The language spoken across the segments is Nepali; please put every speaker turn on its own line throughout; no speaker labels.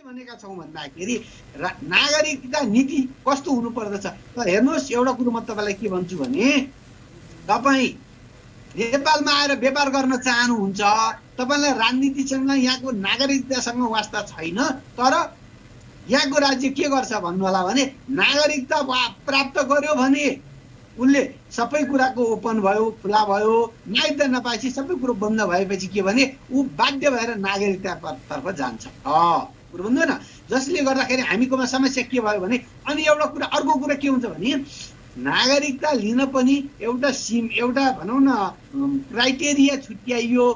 के भनेका छौँ भन्दाखेरि नागरिकता नीति कस्तो हुनुपर्दछ त हेर्नुहोस्। एउटा कुरो म तपाईँलाई के भन्छु भने तपाईँ नेपालमा आएर व्यापार गर्न चाहनुहुन्छ, तपाईँलाई राजनीतिसँग यहाँको नागरिकतासँग वास्ता छैन, तर यहाँको राज्य के गर्छ भन्नु होला भने नागरिकता प्राप्त गर्यो भने उसले सबै कुराको ओपन भयो, खुला भयो। नागरिकता नपाएपछि सबै कुरो बन्द भएपछि के भने ऊ बाध्य भएर नागरिकतातर्फ जान्छ। कुरो बुझ्नु न, जसले गर्दाखेरि हामीकोमा समस्या के भयो भने अनि अर्को कुरा के हुन्छ भने नागरिकता लिन पनि एउटा भनौँ न क्राइटेरिया छुट्याइयो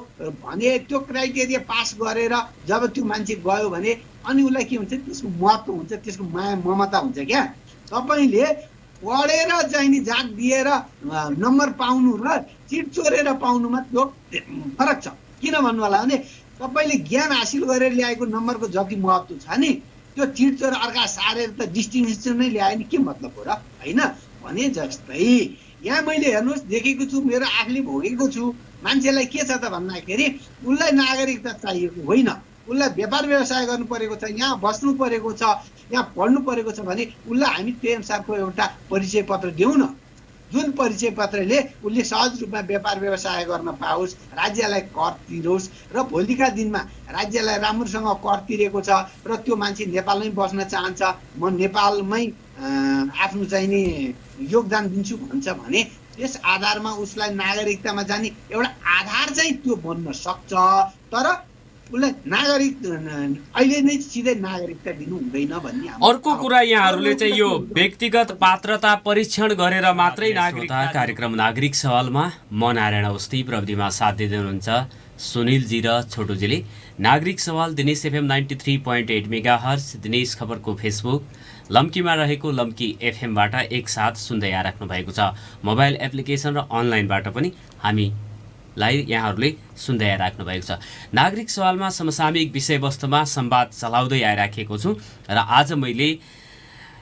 भने त्यो क्राइटेरिया पास गरेर जब त्यो मान्छे गयो भने अनि उसलाई के हुन्छ, त्यसको महत्त्व हुन्छ, त्यसको माया ममता हुन्छ। क्या तपाईँले पढेर चाहिँ नि जात दिएर नम्बर पाउनु र चिट चोरेर पाउनुमा त्यो फरक छ। किन भन्नु होला भने तपाईँले ज्ञान हासिल गरेर ल्याएको नम्बरको जति महत्त्व छ नि त्यो चिट चोर अर्का सारेर त डिस्टिङसन नै ल्यायो नि के मतलब हो र, होइन? भने जस्तै यहाँ मैले हेर्नुहोस् देखेको छु, मेरो आफूले भोगेको छु। मान्छेलाई के छ त भन्दाखेरि उसलाई नागरिकता चाहिएको होइन, उसलाई व्यापार व्यवसाय गर्नु परेको छ, यहाँ बस्नु परेको छ, यहाँ पढ्नु परेको छ भने उसलाई हामी त्यही अनुसारको एउटा परिचय पत्र दिउँ न, जुन परिचय पत्रले उसले सहज रूपमा व्यापार व्यवसाय गर्न पाओस्, राज्यलाई कर तिरोस् र भोलिका दिनमा राज्यलाई राम्रोसँग कर तिरेको छ र त्यो मान्छे नेपालमै बस्न चाहन्छ, म नेपालमै आफ्नो चाहिँ नि योगदान दिन्छु भन्छ भने त्यस आधारमा उसलाई नागरिकतामा जाने एउटा आधार चाहिँ त्यो बन्न सक्छ। तर उसलाई नागरिक अहिले नै सिधै नागरिकता दिनु हुँदैन भन्ने।
अर्को कुरा यहाँहरूले चाहिँ यो व्यक्तिगत पात्रता परीक्षण गरेर मात्रै नागरिकता। कार्यक्रम नागरिक सवालमा म नारायण अवस्थी, प्रविधिमा साथ दिँदै हुनुहुन्छ सुनिलजी र छोटुजीले। नागरिक सवाल दिनेश FM 93.8 मेगाहर्ज, दिनेश खबरको फेसबुक, लम्कीमा रहेको लम्की एफएमबाट एकसाथ सुन्दै आइराख्नु भएको छ। मोबाइल एप्लिकेसन र अनलाइनबाट पनि हामीलाई यहाँहरूले सुन्दै आइराख्नु भएको छ। नागरिक सवालमा समसामयिक विषयवस्तुमा संवाद चलाउँदै आइराखेको छु र आज मैले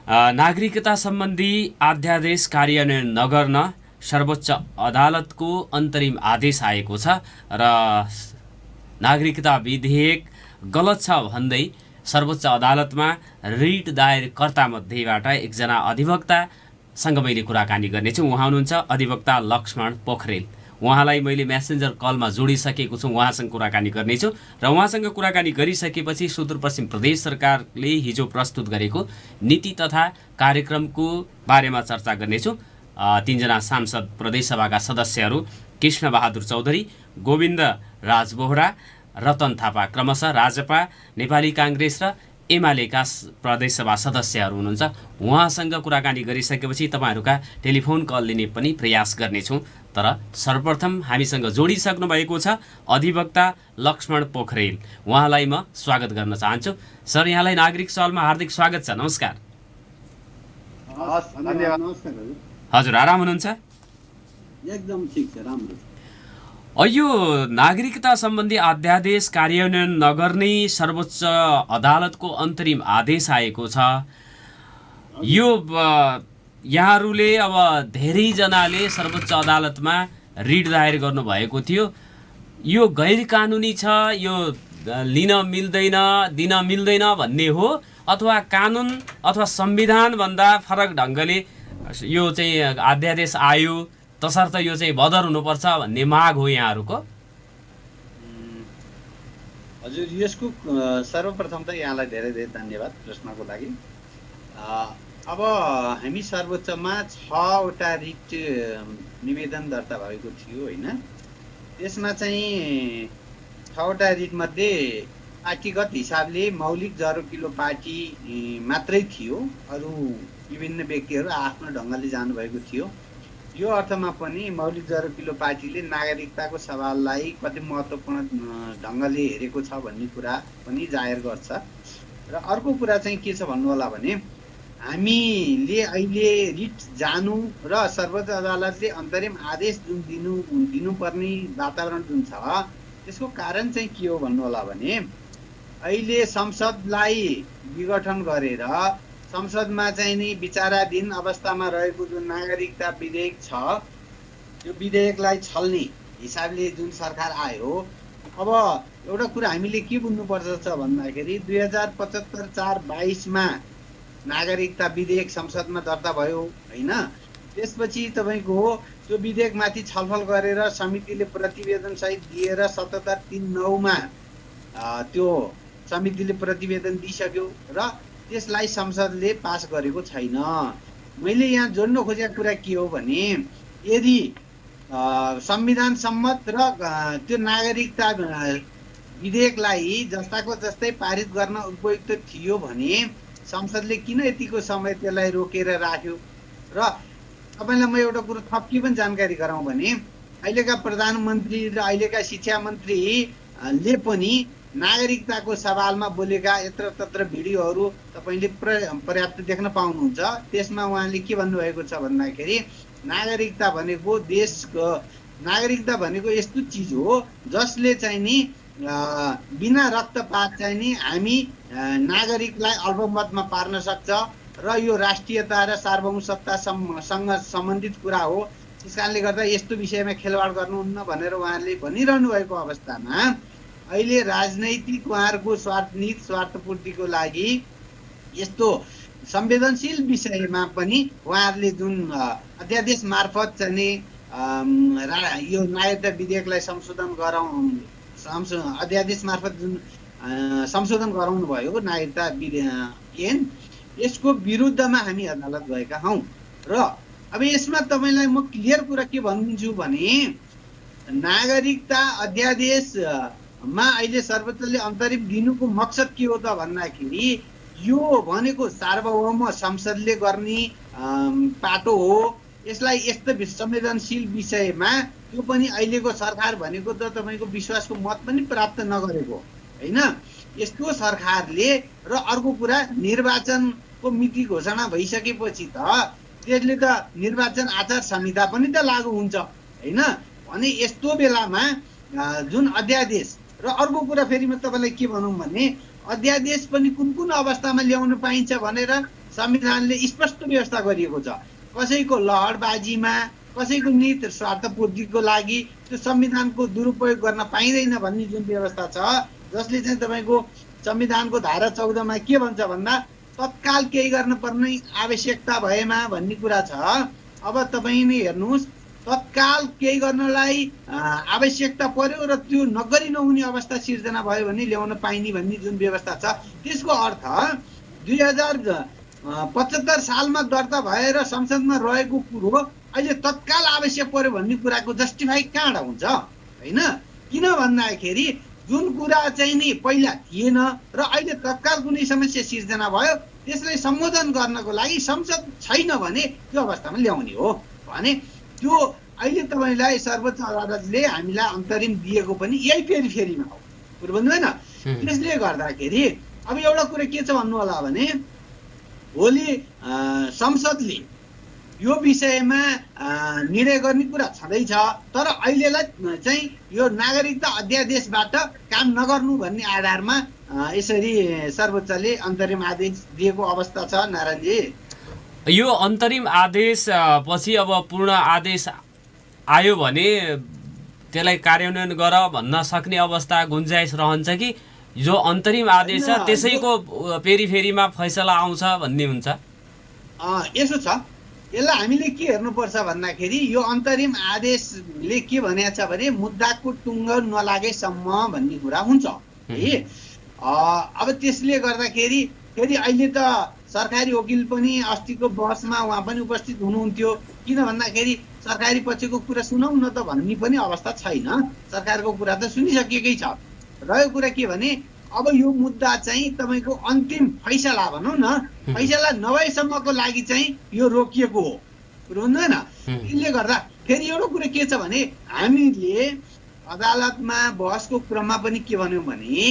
नागरिकता सम्बन्धी अध्यादेश कार्यान्वयन नगर्न सर्वोच्च अदालतको अन्तरिम आदेश आएको छ र नागरिकता विधेयक गलत छ भन्दै सर्वोच्च अदालतमा रिट दायरकर्ता मध्येबाट एकजना अधिवक्तासँग मैले कुराकानी गर्नेछु। उहाँ हुनुहुन्छ अधिवक्ता लक्ष्मण पोखरेल। उहाँलाई मैले मेसेन्जर कलमा जोडिसकेको छु, उहाँसँग कुराकानी गर्नेछु र उहाँसँग कुराकानी गरिसकेपछि सुदूरपश्चिम प्रदेश सरकारले हिजो प्रस्तुत गरेको नीति तथा कार्यक्रमको बारेमा चर्चा गर्नेछु। तीनजना सांसद प्रदेशसभाका सदस्यहरू कृष्णबहादुर चौधरी, गोविन्द राज बोहरा, रतन थापा क्रमशः राजपा, नेपाली काङ्ग्रेस र एमालेका प्रदेशसभा सदस्यहरू हुनुहुन्छ। उहाँसँग कुराकानी गरिसकेपछि तपाईँहरूका टेलिफोन कल लिने पनि प्रयास गर्नेछौँ। तर सर्वप्रथम हामीसँग जोडिसक्नु भएको छ अधिवक्ता लक्ष्मण पोखरेल। उहाँलाई म स्वागत गर्न चाहन्छु। सर, यहाँलाई नागरिक सवालमा हार्दिक स्वागत छ। नमस्कार। हजुर, आराम हुनुहुन्छ?
एकदम ठिक छ, राम्रो।
यो नागरिकता सम्बन्धी अध्यादेश कार्यान्वयन नगर्ने सर्वोच्च अदालतको अन्तरिम आदेश आएको छ। यो यहाँहरूले अब धेरैजनाले सर्वोच्च अदालतमा रिट दायर गर्नुभएको थियो। यो गैर कानुनी छ, यो लिन मिल्दैन, दिन मिल्दैन भन्ने हो, अथवा कानुन अथवा संविधानभन्दा फरक ढङ्गले यो चाहिँ अध्यादेश आयो तसर्थ यो चाहिँ बदर हुनुपर्छ भन्ने माग हो यहाँहरूको?
हजुर, यसको सर्वप्रथम त यहाँलाई धेरै धेरै धन्यवाद प्रश्नको लागि। अब हामी सर्वोच्चमा 6वटा रिट निवेदन दर्ता भएको थियो होइन। त्यसमा चाहिँ 6वटा रिट मध्ये पार्टीगत हिसाबले मौलिक जरोकिलो पार्टी मात्रै थियो, अरू विभिन्न व्यक्तिहरू आफ्नो ढङ्गले जानुभएको थियो। यो अर्थमा पनि मौलिक जरोकिलो पार्टीले नागरिकताको सवाललाई कति महत्त्वपूर्ण ढङ्गले हेरेको छ भन्ने कुरा पनि जाहेर गर्छ। र अर्को कुरा चाहिँ के छ भन्नु होला भने हामीले अहिले रिट जानु र सर्वोच्च अदालतले अन्तरिम आदेश जुन दिनुपर्ने वातावरण जुन छ त्यसको कारण चाहिँ के हो भन्नु होला भने अहिले संसदलाई विघटन गरेर संसदमा चाहिँ नि विचाराधीन अवस्थामा रहेको जुन नागरिकता विधेयक छ त्यो विधेयकलाई छल्ने हिसाबले जुन सरकार आयो, अब एउटा कुरा हामीले के बुझ्नुपर्छ भन्दाखेरि 2075-4-22 नागरिकता विधेयक संसदमा दर्ता भयो होइन। त्यसपछि तपाईँको त्यो विधेयकमाथि छलफल गरेर समितिले प्रतिवेदन सहित दिएर 77-3-9 त्यो समितिले प्रतिवेदन दिइसक्यो र त्यसलाई संसदले पास गरेको छैन। मैले यहाँ जोड्न खोजेको कुरा के हो भने यदि संविधान सम्मत र त्यो नागरिकता विधेयकलाई जस्ताको जस्तै पारित गर्न उपयुक्त थियो भने संसदले किन यतिको समय त्यसलाई रोकेर राख्यो। र तपाईँलाई म एउटा कुरो थप के पनि जानकारी गराउँ भने अहिलेका प्रधानमन्त्री र अहिलेका शिक्षा मन्त्रीले पनि नागरिकताको सवालमा बोलेका यत्र तत्र भिडियोहरू तपाईँले पर्याप्त देख्न पाउनुहुन्छ। त्यसमा उहाँले के भन्नुभएको छ भन्दाखेरि नागरिकता भनेको देशको नागरिकता भनेको यस्तो चिज हो जसले चाहिँ नि बिना रक्तपात चाहिँ नि हामी नागरिकलाई अल्पमतमा पार्न सक्छ र यो राष्ट्रियता र सार्वभौम सत्तासँग सम्बन्धित कुरा हो। त्यस कारणले गर्दा यस्तो विषयमा खेलवाड गर्नुहुन्न भनेर उहाँहरूले भनिरहनु भएको अवस्थामा अहिले राजनैतिक उहाँहरूको स्वार्थपूर्तिको लागि यस्तो संवेदनशील विषयमा पनि उहाँहरूले जुन अध्यादेश मार्फत चाहिँ यो नागरिकता विधेयकलाई अध्यादेश मार्फत जुन संशोधन गराउनु भयो नागरिकता ऐन, यसको विरुद्धमा हामी अदालत गएका हौँ। र अब यसमा तपाईँलाई म क्लियर कुरा के भनिदिन्छु भने नागरिकता अध्यादेशमा अहिले सर्वोच्चले अन्तरिम दिनुको मकसद के हो त भन्दाखेरि यो भनेको सार्वभौम संसदले गर्ने पाटो हो। यसलाई यस्तो संवेदनशील विषयमा त्यो पनि अहिलेको सरकार भनेको त तपाईँको विश्वासको मत पनि प्राप्त नगरेको होइन। यस्तो सरकारले र अर्को कुरा निर्वाचनको मिति घोषणा भइसकेपछि त त्यसले त निर्वाचन आचार संहिता पनि त लागू हुन्छ होइन। भने यस्तो बेलामा जुन अध्यादेश र अर्को कुरा फेरि म तपाईँलाई के भनौँ भने अध्यादेश पनि कुन कुन अवस्थामा ल्याउन पाइन्छ भनेर संविधानले स्पष्ट व्यवस्था गरिएको छ। कसैको लहरबाजीमा कसैको निहित स्वार्थपूर्तिको लागि त्यो संविधानको दुरुपयोग गर्न पाइँदैन भन्ने जुन व्यवस्था छ, जसले चाहिँ तपाईँको संविधानको धारा 14मा के भन्छ भन्दा तत्काल केही गर्न पर्ने आवश्यकता भएमा भन्ने कुरा छ। अब तपाईँ नै हेर्नुहोस् तत्काल केही गर्नलाई आवश्यकता पर्यो र त्यो नगरी नहुने अवस्था सिर्जना भयो भने ल्याउन पाइने भन्ने जुन व्यवस्था छ, त्यसको अर्थ 2075 सालमा दर्ता भएर संसदमा रहेको कुरो अहिले तत्काल आवश्यक पर्यो भन्ने कुराको जस्टिफाई कहाँबाट हुन्छ होइन। किन भन्दाखेरि जुन कुरा चाहिँ नि पहिला थिएन र अहिले तत्काल कुनै समस्या सिर्जना भयो त्यसलाई सम्बोधन गर्नको लागि संसद छैन भने त्यो अवस्थामा ल्याउने हो भने त्यो अहिले तपाईँलाई सर्वोच्च अदालतले हामीलाई अन्तरिम दिएको पनि यही फेरिमा हो कुरो बुझ्नु होइन। त्यसले गर्दाखेरि अब एउटा कुरा के छ भन्नु होला भने भोलि संसदले यो विषयमा निर्णय गर्ने कुरा छँदैछ, तर अहिलेलाई चाहिँ यो नागरिकता अध्यादेशबाट काम नगर्नु भन्ने आधारमा यसरी सर्वोच्चले अन्तरिम आदेश दिएको अवस्था छ। नारायणजी,
यो अन्तरिम आदेश पछि अब पूर्ण आदेश आयो भने त्यसलाई कार्यान्वयन गर भन्न सक्ने अवस्था गुन्जाइस रहन्छ कि जो अन्तरिम आदेश छ त्यसैको फेरिमा फैसला आउँछ भन्ने हुन्छ?
यसो छ, यसलाई हामीले के हेर्नुपर्छ भन्दाखेरि यो अन्तरिम आदेशले के भनेको छ भने मुद्दाको टुङ्ग नलागेसम्म भन्ने कुरा हुन्छ है। अब त्यसले गर्दाखेरि फेरि अहिले त सरकारी वकिल पनि अस्तिको बहसमा उहाँ पनि उपस्थित हुनुहुन्थ्यो। किन भन्दाखेरि सरकारी पक्षको कुरा सुनौ न त भन्ने पनि अवस्था छैन, सरकारको कुरा त सुनिसकेकै छ। रह्यो कुरा के भने अब यो मुद्दा चाहिँ तपाईँको अन्तिम फैसला भनौँ न, फैसला नभएसम्मको लागि चाहिँ यो रोकिएको हो बुझ्दैन। यसले गर्दा फेरि एउटा कुरा के छ भने हामीले अदालतमा बहसको क्रममा पनि के भन्यौँ भने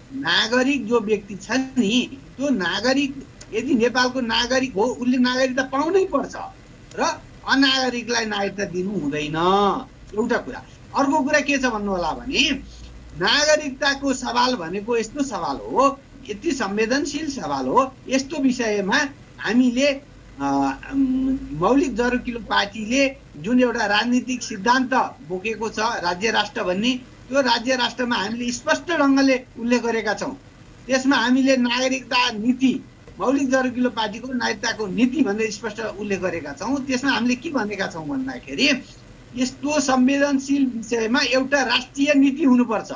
नागरिक जो व्यक्ति छ नि त्यो नागरिक यदि नेपालको नागरिक हो उसले नागरिकता पाउनै पर्छ र अनागरिकलाई नागरिकता दिनु हुँदैन, एउटा कुरा। अर्को कुरा के छ भन्नु होला भने नागरिकताको सवाल भनेको यस्तो सवाल हो, यति संवेदनशील सवाल हो, यस्तो विषयमा हामीले मौलिक जरुरकिलो पार्टीले जुन एउटा राजनीतिक सिद्धान्त बोकेको छ राज्य राष्ट्र भन्ने, त्यो राज्य राष्ट्रमा हामीले स्पष्ट ढङ्गले उल्लेख गरेका छौँ। त्यसमा हामीले नागरिकता नीति, मौलिक जरुरत पार्टीको नागरिकताको नीति भनेर स्पष्ट उल्लेख गरेका छौँ। त्यसमा हामीले के भनेका छौँ भन्दाखेरि यस्तो संवेदनशील विषयमा एउटा राष्ट्रिय नीति हुनुपर्छ,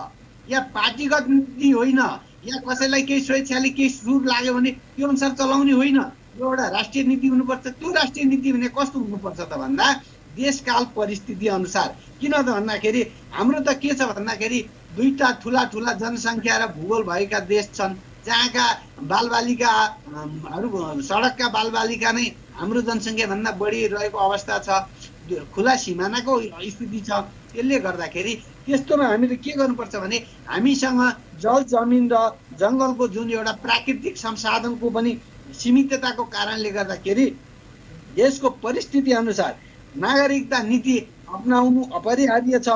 या पार्टीगत नीति होइन, या कसैलाई केही स्वेच्छाले केही सुर लाग्यो भने त्यो अनुसार चलाउने होइन। यो एउटा राष्ट्रिय नीति हुनुपर्छ। त्यो राष्ट्रिय नीति भने कस्तो हुनुपर्छ त भन्दा देशकाल परिस्थिति अनुसार। किन त भन्दाखेरि हाम्रो त के छ भन्दाखेरि दुईटा ठुला ठुला जनसङ्ख्या र भूगोल भएका देश छन्, जहाँका बालबालिकाहरू, सडकका बालबालिका नै हाम्रो जनसङ्ख्याभन्दा बढी रहेको अवस्था छ, खुला सिमानाको स्थिति छ। त्यसले गर्दाखेरि त्यस्तोमा हामीले के गर्नुपर्छ भने हामीसँग जल जमिन र जङ्गलको जुन एउटा प्राकृतिक संसाधनको पनि सीमितताको कारणले गर्दाखेरि देशको परिस्थिति अनुसार नागरिकता नीति अपनाउनु अपरिहार्य छ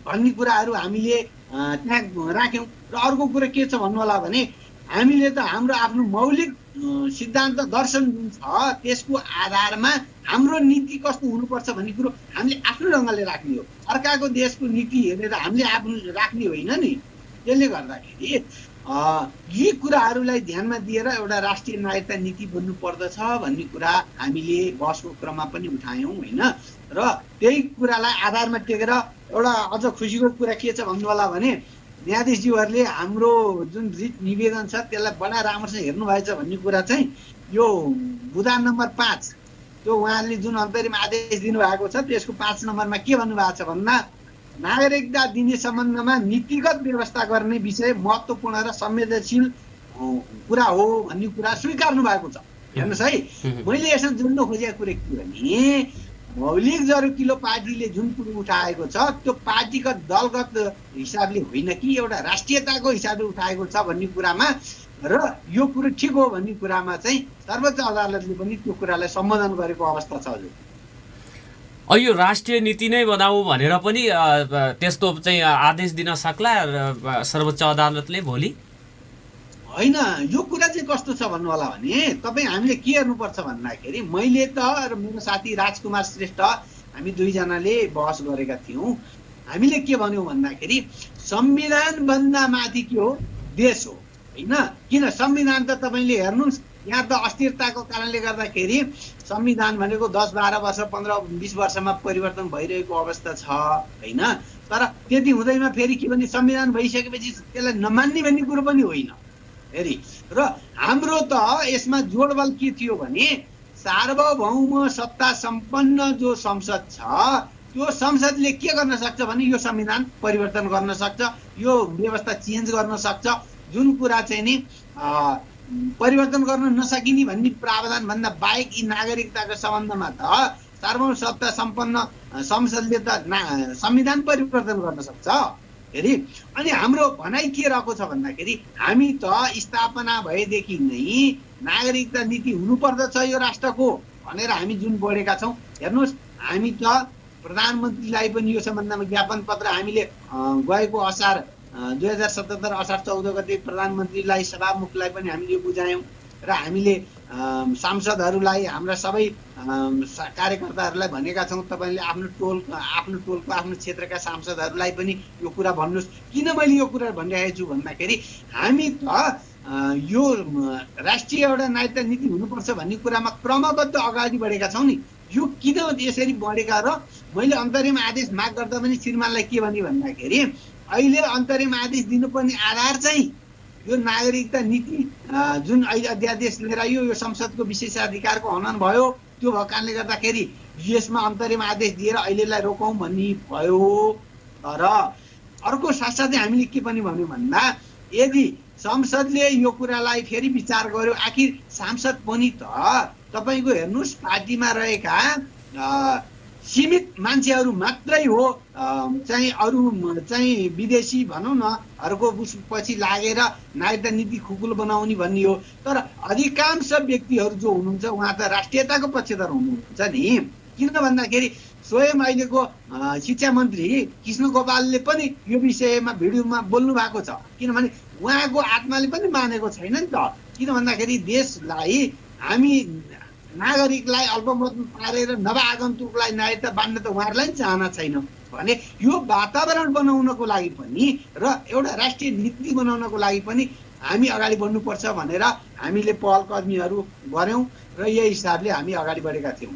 भन्ने कुराहरू हामीले त्यहाँ राख्यौँ। र अर्को कुरा के छ भन्नु होला भने हामीले त हाम्रो आफ्नो मौलिक सिद्धान्त दर्शन जुन छ त्यसको आधारमा हाम्रो नीति कस्तो हुनुपर्छ भन्ने कुरो हामीले आफ्नो ढङ्गले राख्ने हो। अर्काको देशको नीति हेरेर हामीले आफ्नो राख्ने होइन नि। त्यसले गर्दाखेरि यी कुराहरूलाई ध्यानमा दिएर एउटा राष्ट्रिय नागरिकता नीति बन्नु पर्दछ भन्ने कुरा हामीले बहसको क्रममा पनि उठायौँ होइन। र त्यही कुरालाई आधारमा टेकेर एउटा अझ खुसीको कुरा के छ भन्नु होला भने न्यायाधीशज्यूहरूले हाम्रो जुन रिट निवेदन छ त्यसलाई बडा राम्रोसँग हेर्नु भएछ भन्ने कुरा चाहिँ यो बुदा नम्बर 5 त्यो उहाँले जुन अन्तरिम आदेश दिनुभएको छ त्यसको 5 नम्बरमा के भन्नुभएको छ भन्दा नागरिकता दिने सम्बन्धमा नीतिगत व्यवस्था गर्ने विषय महत्त्वपूर्ण र संवेदनशील कुरा हो भन्ने कुरा स्वीकार्नु भएको छ। हेर्नुहोस् है, मैले यसमा जोड्न खोजेको कुरा के भने मौलिक जरुरत पार्टीले जुन कुरो उठाएको छ त्यो पार्टीगत दलगत हिसाबले होइन कि एउटा राष्ट्रियताको हिसाबले उठाएको छ भन्ने कुरामा र यो कुरो ठिक हो भन्ने कुरामा चाहिँ सर्वोच्च अदालतले पनि त्यो कुरालाई सम्बोधन गरेको अवस्था छ। हजुर,
यो राष्ट्रिय नीति नै बनाऊ भनेर पनि त्यस्तो चाहिँ आदेश दिन सक्ला सर्वोच्च अदालतले भोलि?
होइन, यो कुरा चाहिँ कस्तो छ भन्नु होला भने तपाईँ हामीले के हेर्नुपर्छ भन्दाखेरि मैले त र मेरो साथी राजकुमार श्रेष्ठ हामी दुईजनाले बहस गरेका थियौँ। हामीले के भन्यौँ भन्दाखेरि संविधानभन्दा माथि के हो देश हो होइन। किन संविधान त तपाईँले हेर्नुहोस् यहाँ त अस्थिरताको कारणले गर्दाखेरि संविधान भनेको 10-12 वर्ष 15-20 वर्षमा परिवर्तन भइरहेको अवस्था छ होइन। तर त्यति हुँदैमा फेरि के भने संविधान भइसकेपछि त्यसलाई नमान्ने भन्ने कुरो पनि होइन फेरि। र हाम्रो त यसमा जोडबल के थियो भने सार्वभौम सत्ता सम्पन्न जो संसद छ त्यो संसदले के गर्न सक्छ भने यो संविधान परिवर्तन गर्न सक्छ, यो व्यवस्था चेन्ज गर्न सक्छ। जुन कुरा चाहिँ नि परिवर्तन गर्न नसकिने भन्ने प्रावधान भन्दा बाहेक यी नागरिकताको सम्बन्धमा त सार्वभौम सत्ता सम्पन्न संसदले त संविधान परिवर्तन गर्न सक्छ फेरि। अनि हाम्रो भनाइ के रहेको छ भन्दाखेरि हामी त स्थापना भएदेखि नै नागरिकता नीति हुनुपर्दछ यो राष्ट्रको भनेर हामी जुन बढेका छौँ। हेर्नुहोस्, हामी त प्रधानमन्त्रीलाई पनि यो सम्बन्धमा ज्ञापन पत्र हामीले गएको असार 2077 असार 14 गते प्रधानमन्त्रीलाई सभामुखलाई पनि हामीले यो बुझायौँ र हामीले सांसदहरूलाई हाम्रा सबै कार्यकर्ताहरूलाई भनेका छौँ तपाईँले आफ्नो टोलको आफ्नो क्षेत्रका सांसदहरूलाई पनि यो कुरा भन्नुहोस्। किन मैले यो कुरा भनिरहेको छु भन्दाखेरि हामी त यो राष्ट्रिय एउटा नागरिकता नीति हुनुपर्छ भन्ने कुरामा क्रमबद्ध अगाडि बढेका छौँ नि। यो किन यसरी बढेका र मैले अन्तरिम आदेश माग गर्दा पनि श्रीमानलाई के भने भन्दाखेरि अहिले अन्तरिम आदेश दिनुपर्ने आधार चाहिँ यो नागरिकता नीति जुन अहिले अध्यादेश लिएर यो संसदको विशेषाधिकारको हनन भयो त्यो भएको कारणले गर्दाखेरि यसमा अन्तरिम आदेश दिएर अहिलेलाई रोकौँ भन्ने भयो। तर अर्को साथसाथै हामीले के पनि भन्यौँ भन्दा यदि संसदले यो कुरालाई फेरि विचार गर्यो, आखिर सांसद पनि त तपाईँको हेर्नुहोस् पार्टीमा रहेका सीमित मान्छेहरू मात्रै हो, चाहिँ अरू चाहिँ विदेशी भनौँ न हरूको पछि लागेर नागरिकता नीति खुकुलो बनाउने भन्ने हो। तर अधिकांश व्यक्तिहरू जो हुनुहुन्छ उहाँ त राष्ट्रियताको पक्षधर हुनुहुन्छ नि। किन भन्दाखेरि स्वयं अहिलेको शिक्षा मन्त्री कृष्ण गोपालले पनि यो विषयमा भिडियोमा बोल्नु भएको छ। किनभने उहाँको आत्माले पनि मानेको छैन नि त। किन भन्दाखेरि देशलाई हामी नागरिकलाई अल्पमतमा पारेर नव आगन्तुकलाई नागरिकता बाँड्न त उहाँहरूलाई पनि चाहना छैन। भने यो वातावरण बनाउनको लागि पनि र एउटा राष्ट्रिय नीति बनाउनको लागि पनि हामी अगाडि बढ्नुपर्छ भनेर हामीले पहल कदमीहरू गर्यौं र यही हिसाबले हामी अगाडि बढेका थियौँ।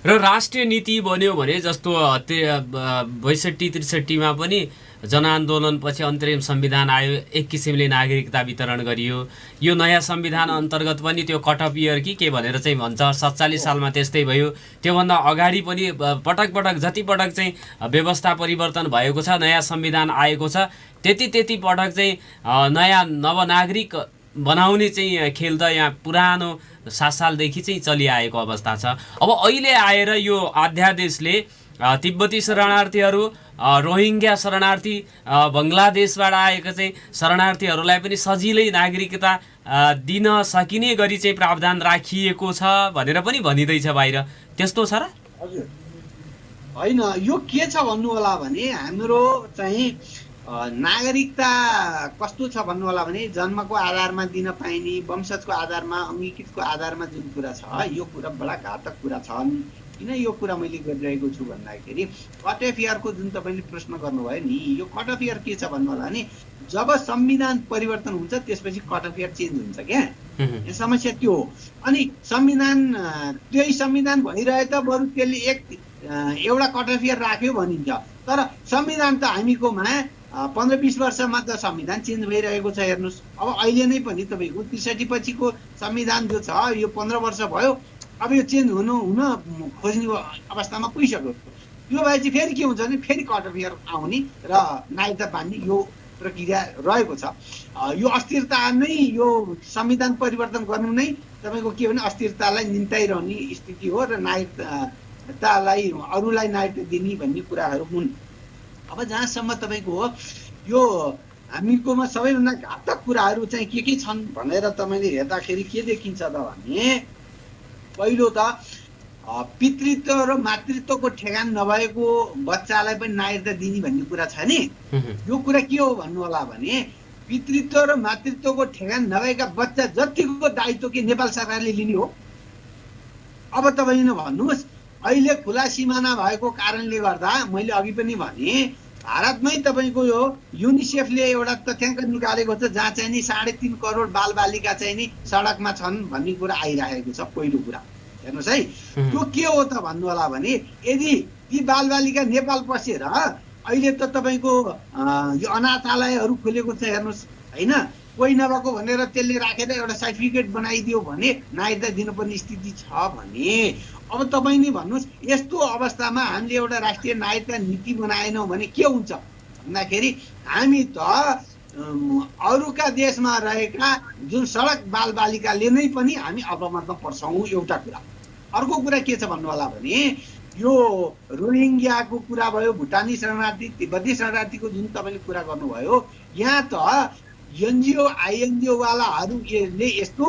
र राष्ट्रिय नीति बन्यो भने जस्तो 62-63 मा पनि जनआन्दोलनपछि अन्तरिम संविधान आयो, एक किसिमले नागरिकता वितरण गरियो। यो नयाँ संविधान अन्तर्गत पनि त्यो कट अफ इयर के भनेर चाहिँ भन्छ, 47 सालमा त्यस्तै भयो। त्योभन्दा अगाडि पनि पटक पटक जति पटक चाहिँ व्यवस्था परिवर्तन भएको छ, नयाँ संविधान आएको छ, त्यति पटक चाहिँ नयाँ नवनागरिक बनाउने चाहिँ खेल त यहाँ पुरानो 7 सालदेखि चाहिँ चलिआएको अवस्था छ। अब अहिले आएर यो अध्यादेशले तिब्बती शरणार्थीहरू, रोहिङ्ग्या शरणार्थी, बङ्गलादेशबाट आएका चाहिँ शरणार्थीहरूलाई पनि सजिलै नागरिकता दिन सकिने गरी चाहिँ प्रावधान राखिएको छ भनेर पनि भनिँदैछ बाहिर, त्यस्तो छ र?
हजुर होइन, यो के छ भन्नु होला भने हाम्रो चाहिँ नागरिकता कस्तो छ भन्नु होला भने जन्मको आधारमा दिन पाइने, वंशजको आधारमा, अङ्गीकृतको आधारमा जुन कुरा छ यो कुरा बडा घातक कुरा छन्। किन यो कुरा मैले गरिरहेको छु भन्दाखेरि कट अफ इयरको जुन तपाईँले प्रश्न गर्नुभयो नि, यो कट अफ इयर के छ भन्नु होला भने जब संविधान परिवर्तन हुन्छ त्यसपछि कट अफ इयर चेन्ज हुन्छ क्या, यो समस्या त्यो हो। अनि संविधान त्यही संविधान भइरहे त बरु त्यसले एउटा कट अफ इयर राख्यो भनिन्छ, तर संविधान त हामीकोमा 15-20 वर्षमा त संविधान चेन्ज भइरहेको छ। हेर्नुहोस्, अब अहिले नै पनि तपाईँको 63 पछिको संविधान जो छ यो 15 वर्ष भयो, अब यो चेन्ज हुन खोज्ने अवस्थामा पुगिसक्यो। यो भए चाहिँ फेरि के हुन्छ भने फेरि कट अफ इयर आउने र नागरिकता बाँड्ने यो प्रक्रिया रहेको छ। यो अस्थिरता नै, यो संविधान परिवर्तन गर्नु नै तपाईँको के भने अस्थिरतालाई निम्ताइरहने स्थिति हो र नागरिकतालाई अरूलाई नागरिकता दिने भन्ने कुराहरू हुन्। अब जहाँसम्म तपाईँको हो यो हामीकोमा सबैभन्दा घातक कुराहरू चाहिँ के छन् भनेर तपाईँले हेर्दाखेरि के देखिन्छ त भने पहिलो त पितृत्व र मातृत्वको ठेगान नभएको बच्चालाई पनि नागरिकता दिने भन्ने कुरा छ नि। यो कुरा के हो भन्नु होला भने पितृत्व र मातृत्वको ठेगान नभएका बच्चा जतिको दायित्व के नेपाल सरकारले लिने हो। अब तपाईँले भन्नुहोस्, अहिले खुला सिमाना भएको कारणले गर्दा मैले अघि पनि भने भारतमै तपाईँको यो युनिसेफले एउटा तथ्याङ्क निकालेको छ जहाँ चाहिँ नि 3.5 करोड बालबालिका चाहिँ नि सडकमा छन् भन्ने कुरा आइरहेको छ। पहिलो कुरा हेर्नुहोस् है, त्यो के हो त भन्नु होला भने यदि ती बालबालिका नेपाल पसेर अहिले त तपाईँको यो अनाथालयहरू खोलेको छ हेर्नुहोस् होइन, कोही नभएको भनेर त्यसले राखेर एउटा सर्टिफिकेट बनाइदियो भने नागरिकता दिनुपर्ने स्थिति छ भने अब तपाईँ नै भन्नुहोस्, यस्तो अवस्थामा हामीले एउटा राष्ट्रिय नागरिकता नीति बनाएनौँ भने के हुन्छ भन्दाखेरि हामी त अरूका देशमा रहेका जुन सडक बालबालिकाले नै पनि हामी अपमानमा पर्छौँ, एउटा कुरा। अर्को कुरा के छ भन्नु होला भने यो रोहिङ्ग्याको कुरा भयो, भुटानी शरणार्थी, तिब्बती शरणार्थीको जुन तपाईँले कुरा गर्नुभयो, यहाँ त एनजिओ आइएनजिओ वालाहरूले यस्तो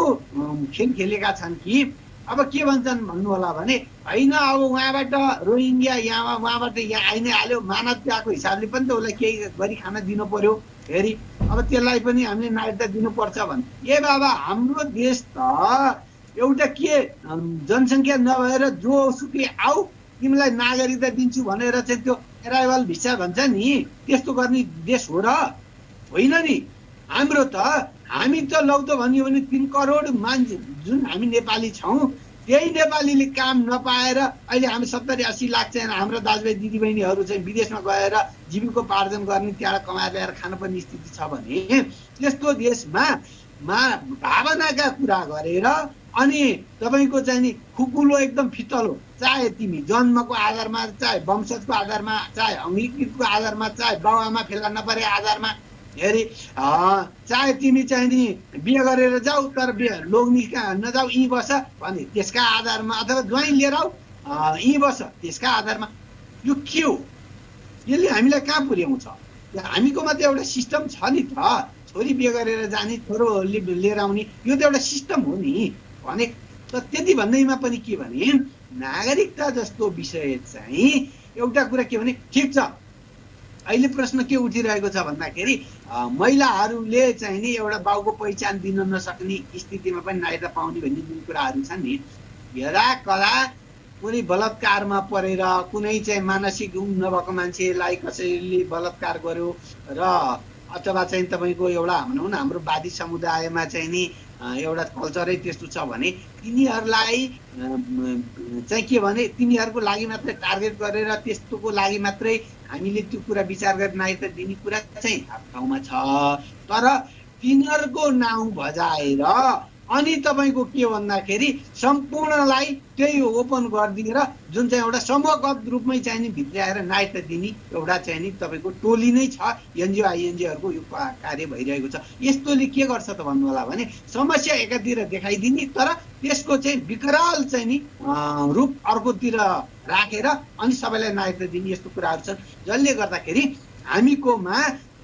खेल खेलेका छन् कि अब के भन्छन् भन्नु होला भने होइन अब उहाँबाट रोहिङ्ग्या उहाँबाट यहाँ आइ नै हाल्यो, मानवताको हिसाबले पनि त उसलाई केही गरी खान दिनु पर्यो, फेरि अब त्यसलाई पनि हामीले नागरिकता दिनुपर्छ भने ए बाबा हाम्रो देश त एउटा के जनसङ्ख्या नभएर जोसुकै आऊ तिमीलाई नागरिकता दिन्छु भनेर चाहिँ त्यो एराइभल भिसा भन्छ नि त्यस्तो गर्ने देश हो र होइन नि। हाम्रो त हामी त लौ त भन्यो भने 3 करोड मान्छे जुन हामी नेपाली छौँ त्यही नेपालीले काम नपाएर अहिले हामी 70-80 लाख चाहिँ हाम्रो दाजुभाइ दिदीबहिनीहरू चाहिँ विदेशमा गएर जीविकोपार्जन गर्ने, त्यहाँ कमाएर ल्याएर खानुपर्ने स्थिति छ भने त्यस्तो देशमा भावनाका कुरा गरेर अनि तपाईँको चाहिँ नि खुकुलो एकदम फितलो, चाहे तिमी जन्मको आधारमा, चाहे वंशजको आधारमा, चाहे अङ्गीकृतको आधारमा, चाहे बाउआमा फेला नपरे आधारमा हेरी चाहे तिमी चाहिँ नि बिहे गरेर जाऊ तर लोग्नी नजाऊ यहीँ बस भने त्यसका आधारमा, अथवा ज्वाइँ लिएर आऊ यहीँ बस त्यसका आधारमा। यो के हो? यसले हामीलाई कहाँ पुर्याउँछ? हामीकोमा त एउटा सिस्टम छ नि त, छोरी बिहे गरेर जाने, छोरो लिएर आउने, यो त एउटा सिस्टम हो नि भने। त त्यति भन्दैमा पनि के भने नागरिकता जस्तो विषय चाहिँ एउटा कुरा के भने ठिक छ, अहिले प्रश्न के उठिरहेको छ भन्दाखेरि महिलाहरूले चाहिँ नि एउटा बाउको पहिचान दिन नसक्ने स्थितिमा पनि नागरिकता पाउने भन्ने जुन कुराहरू छन् नि, यदा कदा कुनै बलात्कारमा परेर कुनै चाहिँ मानसिक नभएको मान्छेलाई कसैले बलात्कार गर्यो र अथवा चाहिँ तपाईँको एउटा भनौँ न हाम्रो वादी समुदायमा चाहिँ नि एउटा कल्चरै त्यस्तो छ भने तिनीहरूलाई चाहिँ के भने तिनीहरूको लागि मात्रै टार्गेट गरेर त्यस्तोको लागि मात्रै हामीले त्यो कुरा विचार गरेर नागरिकता दिने कुरा चाहिँ ठाउँमा छ। तर तिनीहरूको नाउँ बजाएर अनि तपाईँको के भन्दाखेरि सम्पूर्णलाई त्यही ओपन गरिदिएर जुन चाहिँ एउटा समूहगत रूपमै चाहिँ नि भित्राएर नागरिकता दिने एउटा चाहिँ नि तपाईँको टोली नै छ। एनजिओ आइएनजिओहरूको यो कार्य भइरहेको छ। यस्तोले के गर्छ त भन्नु होला भने समस्या एकातिर देखाइदिने तर त्यसको चाहिँ विकराल चाहिँ नि रूप अर्कोतिर राखेर अनि सबैलाई नागरिकता दिने यस्तो कुराहरू छन् जसले गर्दाखेरि हामीकोमा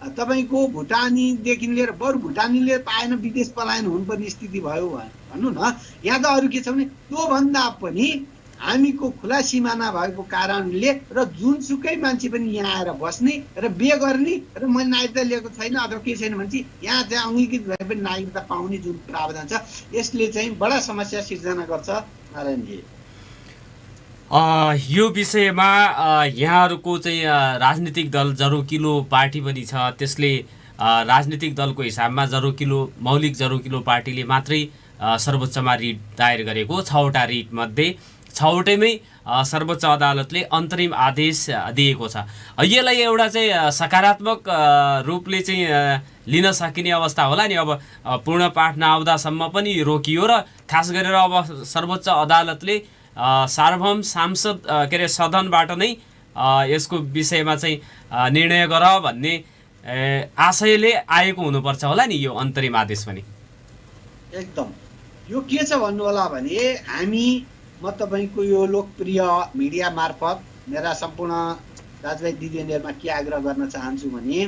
तपाईँको भुटानीदेखि लिएर बरु भुटानीले पाएन विदेश पलायन हुनुपर्ने स्थिति भयो भन्नु न। यहाँ त अरू के छ भने त्योभन्दा पनि हामीको खुला सिमाना भएको कारणले र जुनसुकै मान्छे पनि यहाँ आएर बस्ने र बिहे गर्ने र मैले नागरिकता लिएको छैन अथवा के छैन भने चाहिँ यहाँ चाहिँ अङ्गीकृत भए पनि नागरिकता पाउने जुन प्रावधान छ यसले चाहिँ बडा समस्या सिर्जना गर्छ। नारायणजी
यो विषयमा यहाँहरूको चाहिँ राजनीतिक दल जरोकिलो पार्टी पनि छ। त्यसले राजनीतिक दलको हिसाबमा मौलिक जरोकिलो पार्टीले मात्रै सर्वोच्चमा रिट दायर गरेको 6वटा रिट मध्ये 6वटैमै सर्वोच्च अदालतले अन्तरिम आदेश दिएको छ। यसलाई एउटा चाहिँ सकारात्मक रूपले चाहिँ लिन सकिने अवस्था होला नि। अब पूर्ण पाठ नआउँदासम्म पनि रोकियो र खास गरेर अब सर्वोच्च अदालतले सार्वभौम सांसद के अरे सदनबाट नै यसको विषयमा चाहिँ निर्णय गर भन्ने आशयले आएको हुनुपर्छ होला नि यो अन्तरिम आदेश पनि।
एकदम यो के छ भन्नु होला भने म तपाईँको यो लोकप्रिय मिडिया मार्फत मेरा सम्पूर्ण दाजुभाइ दिदीबहिनीहरूमा के आग्रह गर्न चाहन्छु भने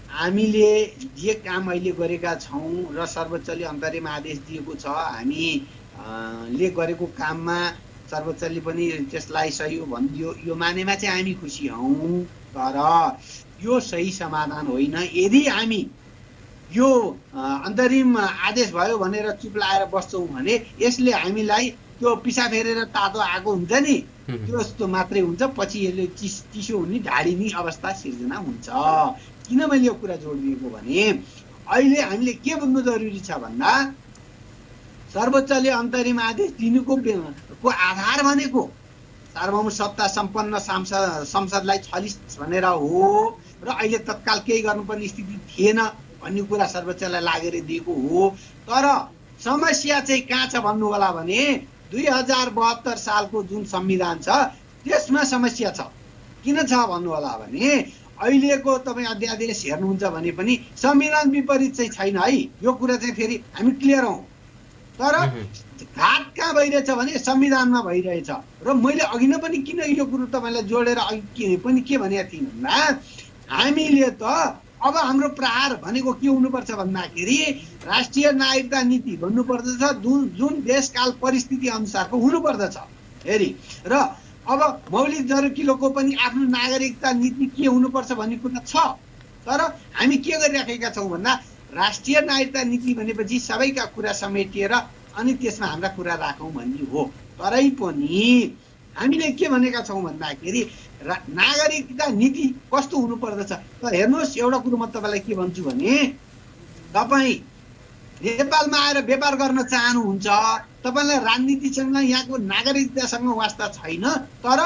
हामीले जे काम अहिले गरेका छौँ र सर्वोच्चले अन्तरिम आदेश दिएको छ हामीले गरेको काममा सर्वोच्चले पनि त्यसलाई सही हो भनिदियो यो मानेमा चाहिँ हामी खुसी हौँ। तर यो सही समाधान होइन। यदि हामी यो अन्तरिम आदेश भयो भनेर चुप लाएर बस्छौँ भने यसले हामीलाई त्यो पिसा फेरेर तातो आएको हुन्छ नि त्यस्तो मात्रै हुन्छ। पछि यसले चिसो हुने ढाडिने अवस्था सिर्जना हुन्छ। किन मैले यो कुरा जोडिदिएको भने अहिले हामीले के बुझ्नु जरुरी छ भन्दा सर्वोच्चले अन्तरिम आदेश दिनुको आधार भनेको सार्वभौम सत्ता सम्पन्न संसदलाई छलिस भनेर हो र अहिले तत्काल केही गर्नुपर्ने स्थिति थिएन भन्ने कुरा सर्वोच्चलाई लागेर दिएको हो। तर समस्या चाहिँ कहाँ छ भन्नु होला भने 2072 सालको जुन संविधान छ त्यसमा समस्या छ। किन छ भन्नु होला भने अहिलेको तपाईँ अध्यादेश हेर्नुहुन्छ भने पनि संविधान विपरीत चाहिँ छैन है। यो कुरा चाहिँ फेरि हामी क्लियर हौँ। तर घात कहाँ भइरहेछ भने संविधानमा भइरहेछ। र मैले अघि नै पनि किन यो कुरो तपाईँलाई जोडेर अघि पनि के भनेको थिएँ भन्दा हामीले त अब हाम्रो प्रहार भनेको के हुनुपर्छ भन्दाखेरि राष्ट्रिय नागरिकता नीति भन्नुपर्दछ जुन देशकाल परिस्थिति अनुसारको हुनुपर्दछ हेरी। र अब मौलिक जरुकिलोको पनि आफ्नो नागरिकता नीति के हुनुपर्छ भन्ने कुरा छ। तर हामी के गरिराखेका छौँ भन्दा राष्ट्रिय नागरिकता नीति भनेपछि सबैका कुरा समेटिएर अनि त्यसमा हाम्रा कुरा राखौँ भन्ने हो। तरै पनि हामीले के भनेका छौँ भन्दाखेरि नागरिकता नीति कस्तो हुनुपर्दछ त हेर्नुहोस्। एउटा कुरो म तपाईँलाई के भन्छु भने तपाईँ नेपालमा आएर व्यापार गर्न चाहनुहुन्छ तपाईँलाई राजनीतिसँग यहाँको नागरिकतासँग वास्ता छैन। तर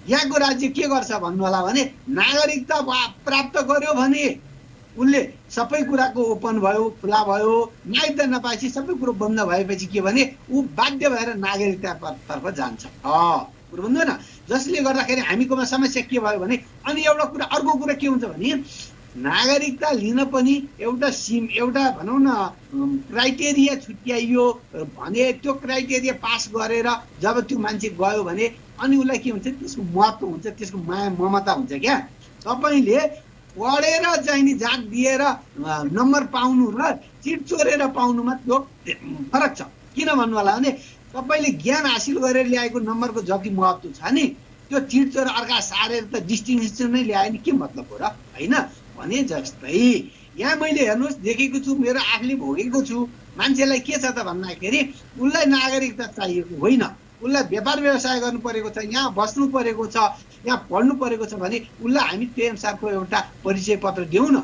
यहाँको राज्य के गर्छ भन्नु होला भने नागरिकता प्राप्त गर्यो भने उसले सबै कुराको ओपन भयो खुला भयो। नागरिकता नपाएपछि सबै कुरो बन्द भएपछि के भने ऊ बाध्य भएर नागरिकतातर्फ जान्छ कुरो बुझ्दैन। जसले गर्दाखेरि हामीकोमा समस्या के भयो भने अनि अर्को कुरा के हुन्छ भने नागरिकता लिन पनि एउटा भनौँ न क्राइटेरिया छुट्याइयो भने त्यो क्राइटेरिया पास गरेर जब त्यो मान्छे गयो भने अनि उसलाई के हुन्छ त्यसको महत्त्व हुन्छ त्यसको माया ममता हुन्छ क्या। तपाईँले पढेर चाहिँ नि जात दिएर नम्बर पाउनु र चिट चोरेर पाउनुमा त्यो फरक छ। किन भन्नु होला भने तपाईँले ज्ञान हासिल गरेर ल्याएको नम्बरको जति महत्त्व छ नि त्यो चिट चोर अर्का सारेर त डिस्टिङसन नै ल्यायो नि के मतलब हो र होइन भने जस्तै यहाँ मैले हेर्नुहोस् देखेको छु मेरो आँखले भोगेको छु। मान्छेलाई के छ त भन्दाखेरि उसलाई नागरिकता चाहिएको होइन उसलाई व्यापार व्यवसाय गर्नु परेको छ, यहाँ बस्नु परेको छ, यहाँ पढ्नु परेको छ भने उसलाई हामी त्यही अनुसारको एउटा परिचय पत्र दिउँ न,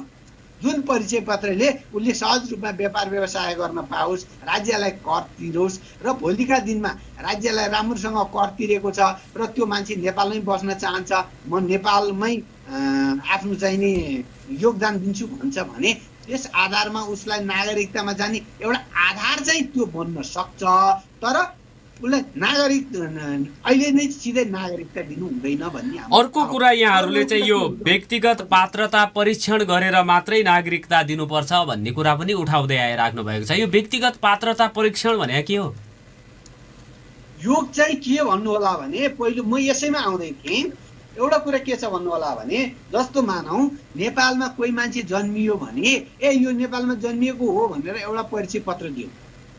जुन परिचय पत्रले उसले सहज रूपमा व्यापार व्यवसाय गर्न पाओस्, राज्यलाई कर तिरोस् र भोलिका दिनमा राज्यलाई राम्रोसँग कर तिरेको छ र त्यो मान्छे नेपालमै बस्न चाहन्छ, म नेपालमै आफ्नो चाहिने योगदान दिन्छु भन्छ भने त्यस आधारमा उसलाई नागरिकतामा जाने एउटा आधार चाहिँ त्यो बन्न सक्छ। तर उसलाई नागरिक अहिले नै सिधै नागरिकता दिनु हुँदैन भन्ने।
अर्को कुरा यहाँहरूले चाहिँ यो व्यक्तिगत पात्रता परीक्षण गरेर मात्रै नागरिकता दिनुपर्छ भन्ने कुरा पनि उठाउँदै आइराख्नु भएको छ। यो व्यक्तिगत पात्रता परीक्षण भने के हो?
यो चाहिँ के भन्नु होला भने पहिलो म यसैमा आउँदै थिएँ। एउटा कुरा के छ भन्नु होला भने जस्तो मानौँ नेपालमा कोही मान्छे जन्मियो भने यो नेपालमा जन्मिएको हो भनेर एउटा परिचय पत्र दियो,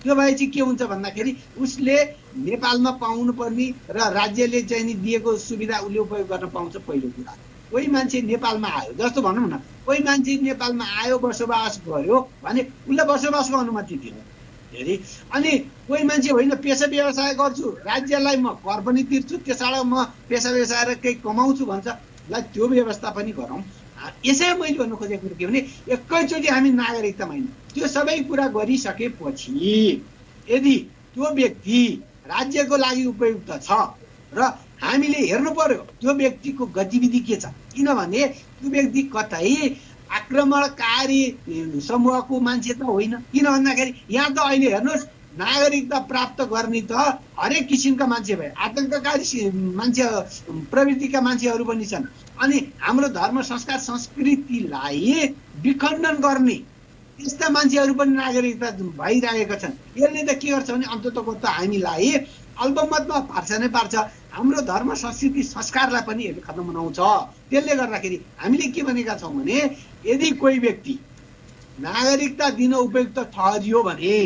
त्यो भए चाहिँ के हुन्छ भन्दाखेरि उसले नेपालमा पाउनुपर्ने र राज्यले चाहिँ नि दिएको सुविधा उसले उपयोग गर्न पाउँछ। पहिलो कुरा कोही मान्छे नेपालमा आयो, जस्तो भनौँ न कोही मान्छे नेपालमा आयो बसोबास गर्यो भने उसलाई बसोबासको अनुमति दिनु हेरी। अनि कोही मान्छे होइन पेसा व्यवसाय गर्छु, राज्यलाई म कर पनि तिर्छु, त्यसबाट म पेसा व्यवसाय र केही कमाउँछु भन्छ, ल त्यो व्यवस्था पनि गरौँ। यसै मैले भन्नु खोजेको कुरो के भने एकैचोटि हामी नागरिकतामा होइन, त्यो सबै कुरा गरिसकेपछि यदि त्यो व्यक्ति राज्यको लागि उपयुक्त छ र हामीले हेर्नु पर्यो त्यो व्यक्तिको गतिविधि के छ, किनभने त्यो व्यक्ति कतै आक्रमणकारी समूहको मान्छे त होइन। किन भन्दाखेरि यहाँ त अहिले हेर्नुहोस् नागरिकता प्राप्त गर्ने त हरेक किसिमका मान्छे भए, आतङ्ककारी मान्छे प्रवृत्तिका मान्छेहरू पनि छन्। अनि हाम्रो धर्म संस्कार संस्कृतिलाई विखण्डन गर्ने त्यस्ता मान्छेहरू पनि नागरिकता भइरहेका छन्। यसले त के गर्छ भने अन्ततको त हामीलाई अल्पमतमा पार्छ नै पार्छ, हाम्रो धर्म संस्कृति संस्कारलाई पनि यसले खत्तम बनाउँछ। त्यसले गर्दाखेरि हामीले के भनेका छौँ भने यदि कोही व्यक्ति नागरिकता दिन उपयुक्त ठहरियो भने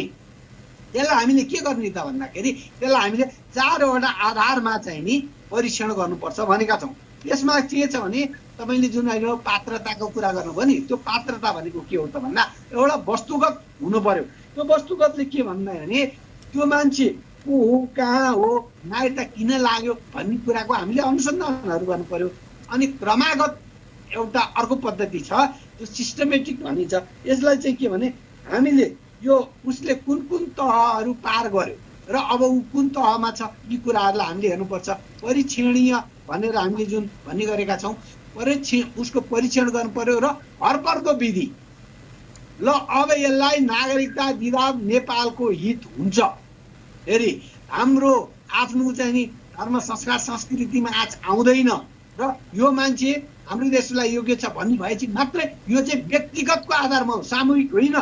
त्यसलाई हामीले के गर्ने त भन्दाखेरि त्यसलाई हामीले 4वटा आधारमा चाहिँ नि परीक्षण गर्नुपर्छ भनेका छौँ। यसमा के छ भने तपाईँले जुन अहिले पात्रताको कुरा गर्नुभयो नि, त्यो पात्रता भनेको के हो त भन्दा एउटा वस्तुगत हुनु पर्यो। त्यो वस्तुगतले के भन्दा भने त्यो मान्छे को हो, कहाँ हो, नागरिकता किन लाग्यो भन्ने कुराको हामीले अनुसन्धानहरू गर्नु पर्यो। अनि क्रमागत एउटा अर्को पद्धति छ, त्यो सिस्टमेटिक भनिन्छ। यसलाई चाहिँ के भने हामीले यो उसले कुन कुन तहहरू पार गर्यो र अब ऊ कुन तहमा छ यी कुराहरूलाई हामीले हेर्नुपर्छ। परीक्षणीय भनेर हामीले जुन भन्ने गरेका छौँ, उसको परीक्षण गर्नु पर्यो र भरपर्दो विधि। ल अब यसलाई नागरिकता दिँदा नेपालको हित हुन्छ, फेरि हाम्रो आफ्नो चाहिँ नि धर्म संस्कार संस्कृतिमा आज आउँदैन र यो मान्छे हाम्रो देशलाई योग्य छ भन्ने भएपछि मात्रै यो चाहिँ व्यक्तिगतको आधारमा हो, सामूहिक होइन।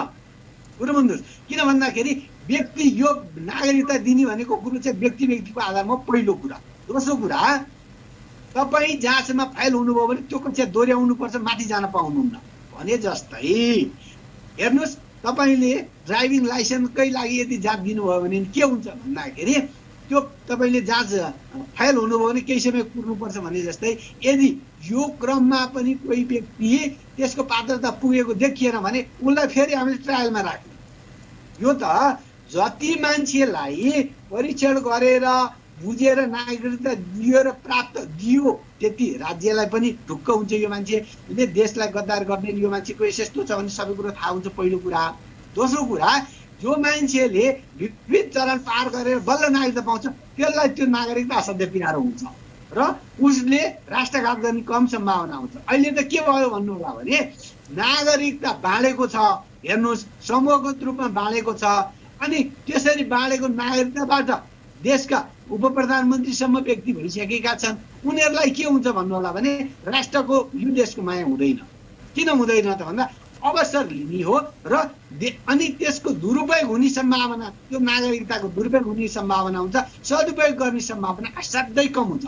कुरो बुझ्नुहोस्, किन भन्दाखेरि व्यक्ति यो नागरिकता दिने भनेको कुरो चाहिँ व्यक्ति व्यक्तिको आधारमा पहिलो कुरा। दोस्रो कुरा तपाईँ जहाँसम्म फाइल हुनुभयो भने त्यो कक्षा दोहोऱ्याउनुपर्छ, माथि जान पाउनुहुन्न भने जस्तै हेर्नुहोस् तपाईँले ड्राइभिङ लाइसेन्सकै लागि यदि जाँच दिनुभयो भने के हुन्छ भन्दाखेरि त्यो तपाईँले जाँच फाइल हुनुभयो भने केही समय कुर्नुपर्छ भने जस्तै यदि यो क्रममा पनि कोही व्यक्ति त्यसको पात्रता पुगेको देखिएन भने उसलाई फेरि हामीले ट्रायलमा राख्यौँ। यो त जति मान्छेलाई परीक्षण गरेर बुझेर नागरिकता दियो र प्राप्त दियो त्यति राज्यलाई पनि ढुक्क हुन्छ। यो मान्छेले देशलाई गद्दार गर्ने यो मान्छेको यस्तो छ भने सबै कुरो थाहा हुन्छ, पहिलो कुरा। दोस्रो कुरा जो मान्छेले विविध चरण पार गरेर बल्ल नागरिकता पाउँछ त्यसलाई त्यो नागरिकता असाध्यै पिरारो हुन्छ र उसले राष्ट्रघात गर्ने कम सम्भावना हुन्छ। अहिले त के भयो भन्नु होला भने नागरिकता बाँडेको छ, हेर्नुहोस् समूहगत रूपमा बाँडेको छ। अनि त्यसरी बाँडेको नागरिकताबाट देशका उप प्रधानमन्त्रीसम्म व्यक्ति भइसकेका छन्। उनीहरूलाई के हुन्छ भन्नु होला भने राष्ट्रको यो देशको माया हुँदैन। किन हुँदैन त भन्दा अवसर लिने हो र अनि त्यसको दुरुपयोग हुने सम्भावना, त्यो नागरिकताको दुरुपयोग हुने सम्भावना हुन्छ, सदुपयोग गर्ने सम्भावना असाध्यै कम हुन्छ।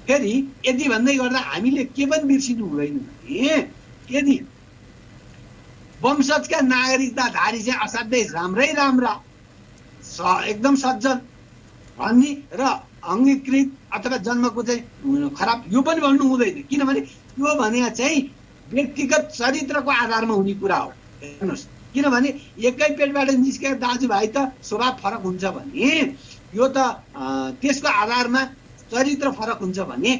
फेरि यदि भन्दै गर्दा हामीले के पनि बिर्सिनु हुँदैन भने यदि वंशजका नागरिकताधारी चाहिँ असाध्यै राम्रै राम्रा एकदम सज्जन भन्ने र अङ्गीकृत अथवा जन्मको चाहिँ खराब यो पनि भन्नु हुँदैन। किनभने त्यो भने चाहिँ व्यक्तिगत चरित्रको आधारमा हुने कुरा हो। हेर्नुहोस् किनभने एकै पेटबाट निस्केका दाजुभाइ त स्वभाव फरक हुन्छ भने यो त त्यसको आधारमा चरित्र फरक हुन्छ भने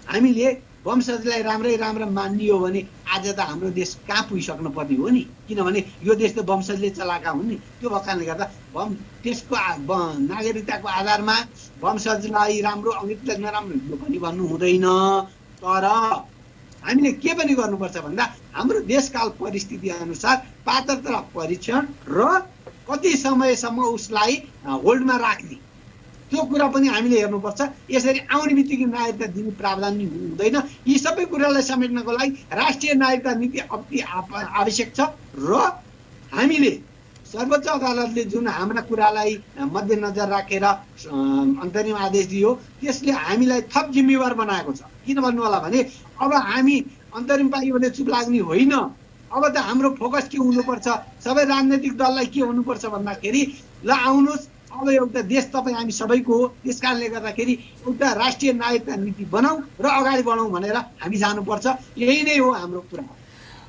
हामीले वंशजलाई राम्रै राम्रो मानियो भने आज त हाम्रो देश कहाँ पुगिसक्नु पर्ने हो नि। किनभने यो देश त वंशजले चलाएका हुन् नि। त्यो भएको कारणले गर्दा त्यसको नागरिकताको आधारमा वंशजलाई राम्रो अङ्ग्रेजलाई नराम्रो यो पनि भन्नु हुँदैन। तर हामीले के पनि गर्नुपर्छ भन्दा हाम्रो देशकाल परिस्थिति अनुसार पात्रता परीक्षण र कति समयसम्म उसलाई होल्डमा राख्ने त्यो कुरा पनि हामीले हेर्नुपर्छ। यसरी आउने बित्तिकै नागरिकता दिने प्रावधान हुँदैन। यी सबै कुरालाई समेट्नको लागि राष्ट्रिय नागरिकता नीति अति आवश्यक छ र हामीले सर्वोच्च अदालतले जुन हाम्रा कुरालाई मध्यनजर राखेर अन्तरिम आदेश दियो त्यसले हामीलाई थप जिम्मेवार बनाएको छ। किन भन्नु होला भने अब हामी अन्तरिम पाइयो भने चुप लाग्ने होइन। अब त हाम्रो फोकस के हुनुपर्छ, सबै राजनैतिक दललाई के हुनुपर्छ भन्दाखेरि ल आउनुहोस् अब एउटा देश तपाईँ हामी सबैको हो। त्यस कारणले गर्दाखेरि एउटा राष्ट्रिय नागरिकता नीति बनाऊ र अगाडि बढाउँ भनेर हामी जानुपर्छ। यही नै हो हाम्रो कुरा।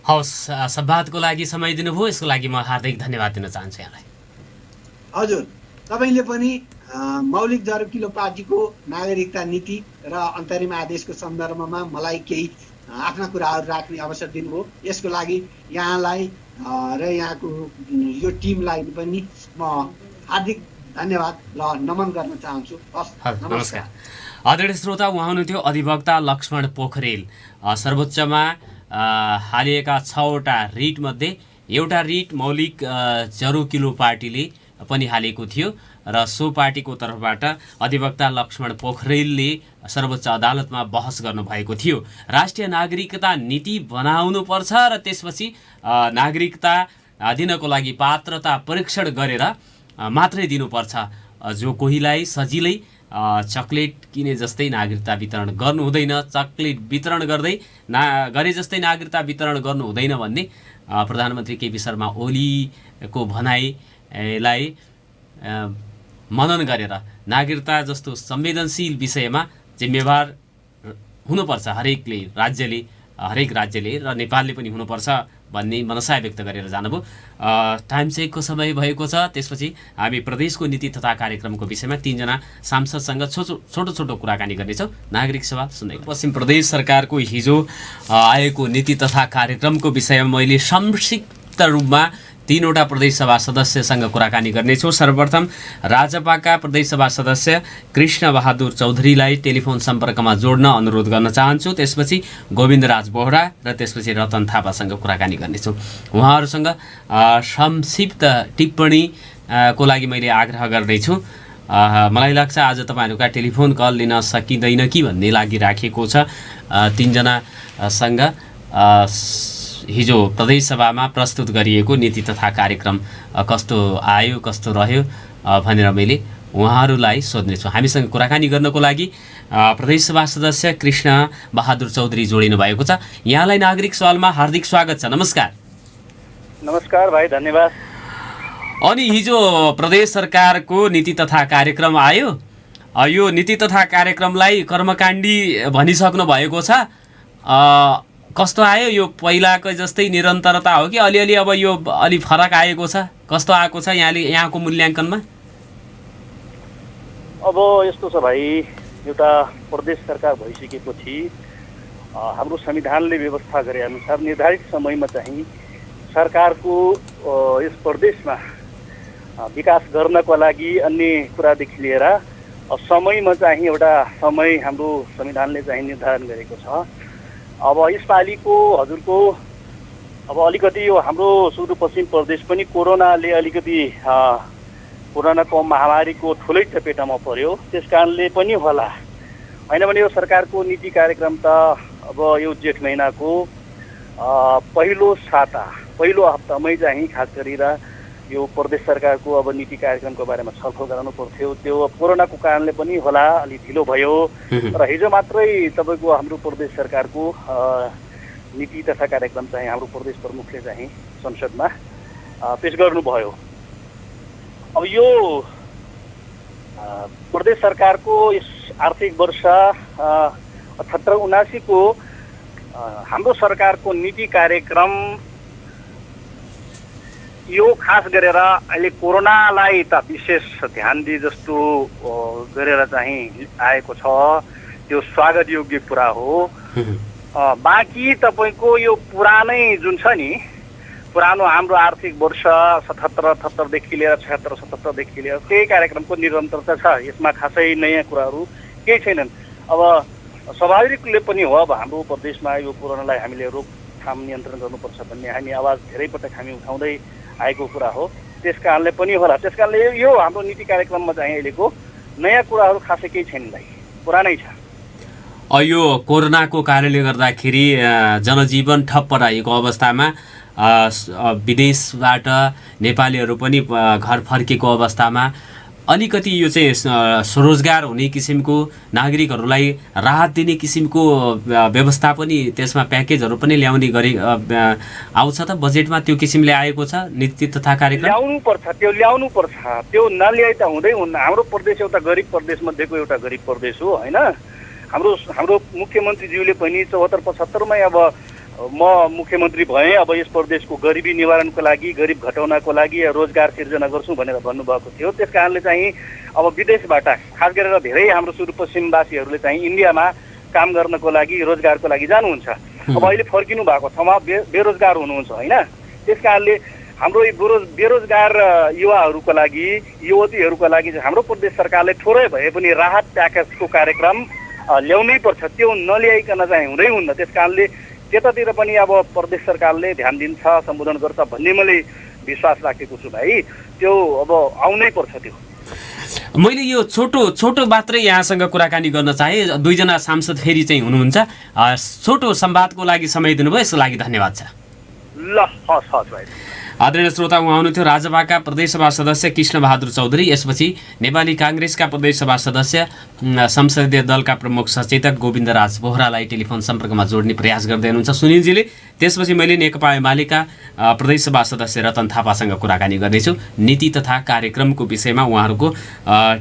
हवस्, संवादको लागि समय दिनुभयो, यसको लागि म हार्दिक धन्यवाद दिन चाहन्छु यहाँलाई।
हजुर, तपाईँले पनि मौलिक जरुकिलो पार्टीको नागरिकता नीति र अन्तरिम आदेशको सन्दर्भमा मलाई केही आफ्ना कुराहरू राख्ने अवसर दिनुभयो। यसको लागि यहाँलाई र यहाँको यो टिमलाई पनि म हार्दिक धन्यवाद र नमन गर्न चाहन्छु।
नमस्कार। आदरणीय श्रोता, उहाँ हुनुहुन्थ्यो अधिवक्ता लक्ष्मण पोखरेल। सर्वोच्चमा हालिएका 6वटा रिटमध्ये एउटा रिट मौलिक जरुकिलो पार्टीले पनि हालेको थियो र सो पार्टीको तर्फबाट अधिवक्ता लक्ष्मण पोखरेलले सर्वोच्च अदालतमा बहस गर्नुभएको थियो। राष्ट्रिय नागरिकता नीति बनाउनुपर्छ र त्यसपछि नागरिकता दिनको लागि पात्रता परीक्षण गरेर मात्रै दिनुपर्छ। जो कोहीलाई सजिलै चक्लेट किने जस्तै नागरिकता वितरण गर्नु हुँदैन, चक्लेट वितरण गर्दै गरे जस्तै नागरिकता वितरण गर्नु हुँदैन भन्ने प्रधानमन्त्री केपी शर्मा ओलीको भनाइलाई मनन गरेर नागरिकता जस्तो संवेदनशील विषयमा जिम्मेवार हुनुपर्छ हरेक राज्यले र नेपालले पनि हुनुपर्छ भन्ने मनसाय व्यक्त गरेर जानुभयो। टाइम चेकको समय भएको छ। त्यसपछि हामी प्रदेशको नीति तथा कार्यक्रमको विषयमा 3 जना सांसदसँग छोटो छोटो कुराकानी गर्नेछौँ। नागरिक सभा सुन्दै पश्चिम प्रदेश सरकारको हिजो आएको नीति तथा कार्यक्रमको विषयमा मैले संक्षिप्त रूपमा 3वटा प्रदेशसभा सदस्यसँग कुराकानी गर्नेछु। सर्वप्रथम राजपाका प्रदेशसभा सदस्य कृष्ण बहादुर चौधरीलाई टेलिफोन सम्पर्कमा जोड्न अनुरोध गर्न चाहन्छु। त्यसपछि गोविन्दराज बोहरा र त्यसपछि रतन थापासँग कुराकानी गर्नेछु। उहाँहरूसँग संक्षिप्त टिप्पणी को लागि मैले आग्रह गर्दैछु। मलाई लाग्छ आज तपाईँहरूका टेलिफोन कल लिन सकिँदैन कि भन्ने लागि राखिएको छ। 3 जनासँग हिजो प्रदेशसभामा प्रस्तुत गरिएको नीति तथा कार्यक्रम कस्तो आयो, कस्तो रह्यो भनेर मैले उहाँहरूलाई सोध्नेछु। हामीसँग कुराकानी गर्नको लागि प्रदेशसभा सदस्य कृष्ण बहादुर चौधरी जोडिनु भएको छ। यहाँलाई नागरिक सवालमा हार्दिक स्वागत छ। नमस्कार।
नमस्कार भाइ, धन्यवाद।
अनि हिजो प्रदेश सरकारको नीति तथा कार्यक्रम आयो। यो नीति तथा कार्यक्रमलाई कर्मकाण्डी भनिसक्नु भएको छ। कस्तो आयो? यो पहिलाको जस्तै निरन्तरता हो कि अलिअलि अब यो अलि फरक आएको छ? कस्तो आएको छ यहाँको मूल्याङ्कनमा?
अब यस्तो छ भाइ, एउटा प्रदेश सरकार भइसकेपछि हाम्रो संविधानले व्यवस्था गरे अनुसार निर्धारित समयमा चाहिँ सरकारको यस प्रदेशमा विकास गर्नको लागि अन्य कुरादेखि लिएर समयमा चाहिँ एउटा समय हाम्रो संविधानले चाहिँ निर्धारण गरेको छ। अब यसपालिको हजुरको अब अलिकति यो हाम्रो सुदूरपश्चिम प्रदेश पनि कोरोनाले अलिकति कोरोनाको महामारीको ठुलै चपेटामा पर्यो। त्यस कारणले पनि होला, होइन भने यो सरकारको नीति कार्यक्रम त अब यो जेठ महिनाको पहिलो हप्तामै चाहिँ खास गरेर यो प्रदेश सरकारको अब नीति कार्यक्रमको बारेमा छलफल गराउनु पर्थ्यो। त्यो कोरोनाको कारणले पनि होला अलि ढिलो भयो र हिजो मात्रै तपाईँको हाम्रो प्रदेश सरकारको नीति तथा कार्यक्रम चाहिँ हाम्रो प्रदेश प्रमुखले चाहिँ संसदमा पेश गर्नुभयो। अब यो प्रदेश सरकारको यस आर्थिक वर्ष 78-79 को हाम्रो सरकारको नीति कार्यक्रम यो खास गरेर अहिले कोरोनालाई त विशेष ध्यान दिए जस्तो गरेर चाहिँ आएको छ, त्यो स्वागत योग्य कुरा हो। बाँकी तपाईँको यो पुरानै जुन छ नि, पुरानो हाम्रो आर्थिक वर्ष 77-78देखि लिएर 76-77देखि लिएर त्यही कार्यक्रमको निरन्तरता छ, यसमा खासै नयाँ कुराहरू केही छैनन्। अब स्वाभाविकले पनि हो, अब हाम्रो प्रदेशमा यो कोरोनालाई हामीले रोकथाम नियन्त्रण गर्नुपर्छ भन्ने हामी आवाज धेरै पटक हामी उठाउँदै आएको कुरा हो। त्यस कारणले पनि होला, त्यस कारणले यो हाम्रो नीति कार्यक्रममा चाहिँ अहिलेको नयाँ कुराहरू खासै केही छैन भाइ, पुरानै छ।
यो कोरोनाको कारणले गर्दाखेरि जनजीवन ठप्प रहेको अवस्थामा विदेशबाट नेपालीहरू पनि घर फर्केको अवस्थामा अलिकति यो चाहिँ स्वरोजगार हुने किसिमको, नागरिकहरूलाई राहत दिने किसिमको व्यवस्था पनि, त्यसमा प्याकेजहरू पनि ल्याउने गरी आउँछ त बजेटमा, त्यो किसिमले आएको छ नीति तथा कार्यक्रम?
ल्याउनुपर्छ, त्यो नल्याइ त हुँदै हुन्न। हाम्रो प्रदेश एउटा गरिब प्रदेश मध्येको एउटा गरिब प्रदेश हो होइन। हाम्रो मुख्यमन्त्रीज्यूले पनि 74-75मै अब म मुख्यमन्त्री भएँ, अब यस प्रदेशको गरिबी निवारणको लागि, गरिब घटाउनको लागि रोजगार सिर्जना गर्छु भनेर भन्नुभएको थियो। त्यस कारणले चाहिँ अब विदेशबाट खास गरेर धेरै हाम्रो सुदूरपश्चिमवासीहरूले चाहिँ इन्डियामा काम गर्नको लागि, रोजगारको लागि जानुहुन्छ। अब अहिले फर्किनु भएको ठाउँमा बेरोजगार हुनुहुन्छ होइन। त्यस कारणले हाम्रो बेरोजगार युवाहरूको लागि, युवतीहरूको लागि हाम्रो प्रदेश सरकारले थोरै भए पनि राहत प्याकेजको कार्यक्रम ल्याउनै पर्छ, त्यो नल्याइकन चाहिँ हुँदै हुन्न। त्यस कारणले त्यतातिर पनि अब प्रदेश सरकारले ध्यान दिन्छ, सम्बोधन गर्छ भन्ने मैले विश्वास राखेको छु भाइ। त्यो अब आउनै पर्छ। त्यो
मैले यो छोटो मात्रै यहाँसँग कुराकानी गर्न चाहे। दुईजना सांसद फेरि चाहिँ हुनुहुन्छ, छोटो संवादको लागि समय दिनुभयो, यसको लागि धन्यवाद छ।
ल हस् भाइ।
आदरणीय श्रोता, उहाँ हुनुहुन्थ्यो राजपाका प्रदेशसभा सदस्य कृष्णबहादुर चौधरी, यसपछि नेपाली काङ्ग्रेसका प्रदेशसभा सदस्य संसदीय दलका प्रमुख सचेतक गोविन्दराज बोहरालाई टेलिफोन सम्पर्कमा जोड्ने प्रयास गर्दै हुनुहुन्छ सुनिलजीले। त्यसपछि मैले नेकपा एमालेका प्रदेशसभा सदस्य रतन थापासँग कुराकानी गर्नेछु। नीति तथा कार्यक्रमको विषयमा उहाँहरूको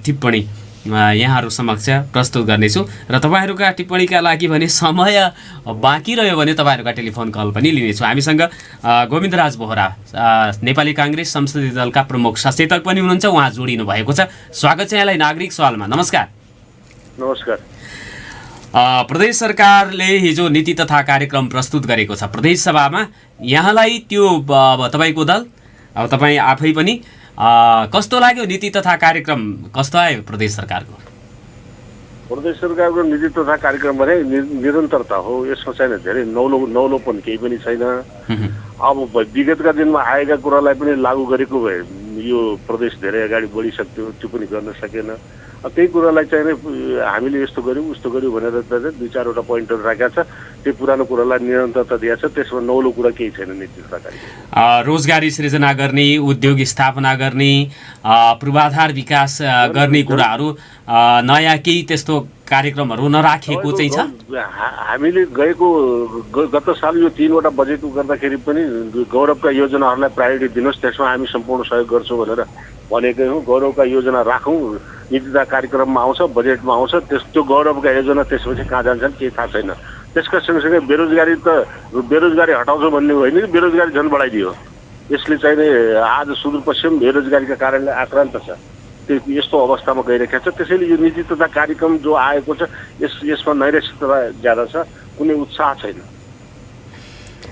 टिप्पणी यहाँहरू समक्ष प्रस्तुत गर्नेछु र तपाईँहरूका टिप्पणीका लागि भने समय बाँकी रह्यो भने तपाईँहरूका टेलिफोन कल पनि लिनेछु। हामीसँग गोविन्दराज बोहरा नेपाली काङ्ग्रेस संसदीय दलका प्रमुख सचेतक पनि हुनुहुन्छ, उहाँ जोडिनु भएको छ। स्वागत छ यहाँलाई नागरिक सवालमा। नमस्कार।
नमस्कार।
प्रदेश सरकारले हिजो नीति तथा कार्यक्रम प्रस्तुत गरेको छ प्रदेश सभामा, यहाँलाई त्यो तपाईँको दल, अब तपाईँ आफै पनि कस्तो लाग्यो? नीति तथा कार्यक्रम कस्तो आयो प्रदेश सरकारको?
प्रदेश सरकारको नीति तथा कार्यक्रम भने निरन्तरता हो, यसमा चाहिँ धेरै नौलोपन केही पनि छैन। अब विगतका दिनमा आएका कुरालाई पनि लागू गरेको भए यो प्रदेश धेरै अगाडि बढिसक्थ्यो, त्यो पनि गर्न सकेन। त्यही कुरालाई चाहिँ हामीले यस्तो गर्यौँ उस्तो गर्यौँ भनेर दुई चारवटा पोइन्टहरू राखेको छ, त्यो पुरानो कुरालाई निरन्तरता दिएको छ, त्यसमा नौलो कुरा केही छैन। नीति तथा कार्यक्रम
रोजगारी सृजना गर्ने, उद्योग स्थापना गर्ने, पूर्वाधार विकास गर्ने कुराहरू नयाँ केही त्यस्तो कार्यक्रमहरू नराखेको चाहिँ छ।
हामीले गत साल यो 3वटा बजेट गर्दाखेरि पनि गौरवका योजनाहरूलाई प्रायोरिटी दिनुहोस्, त्यसमा हामी सम्पूर्ण सहयोग गर्छौँ भनेर भनेकै हौँ। गौरवका योजना राखौँ, नीति तथा कार्यक्रममा आउँछ, बजेटमा आउँछ, त्यो गौरवका योजना त्यसपछि कहाँ जान्छन् केही थाहा छैन। त्यसका सँगसँगै बेरोजगारी हटाउँछौँ भन्ने होइन कि बेरोजगारी झन् बढाइदियो। यसले चाहिँ आज सुदूरपश्चिम बेरोजगारीका कारणले आक्रान्त छ, यस्तो अवस्थामा गइरहेको छ। त्यसैले यो नीति तथा कार्यक्रम जो आएको छ यसमा नैराश्यता ज्यादा छ, कुनै उत्साह छैन।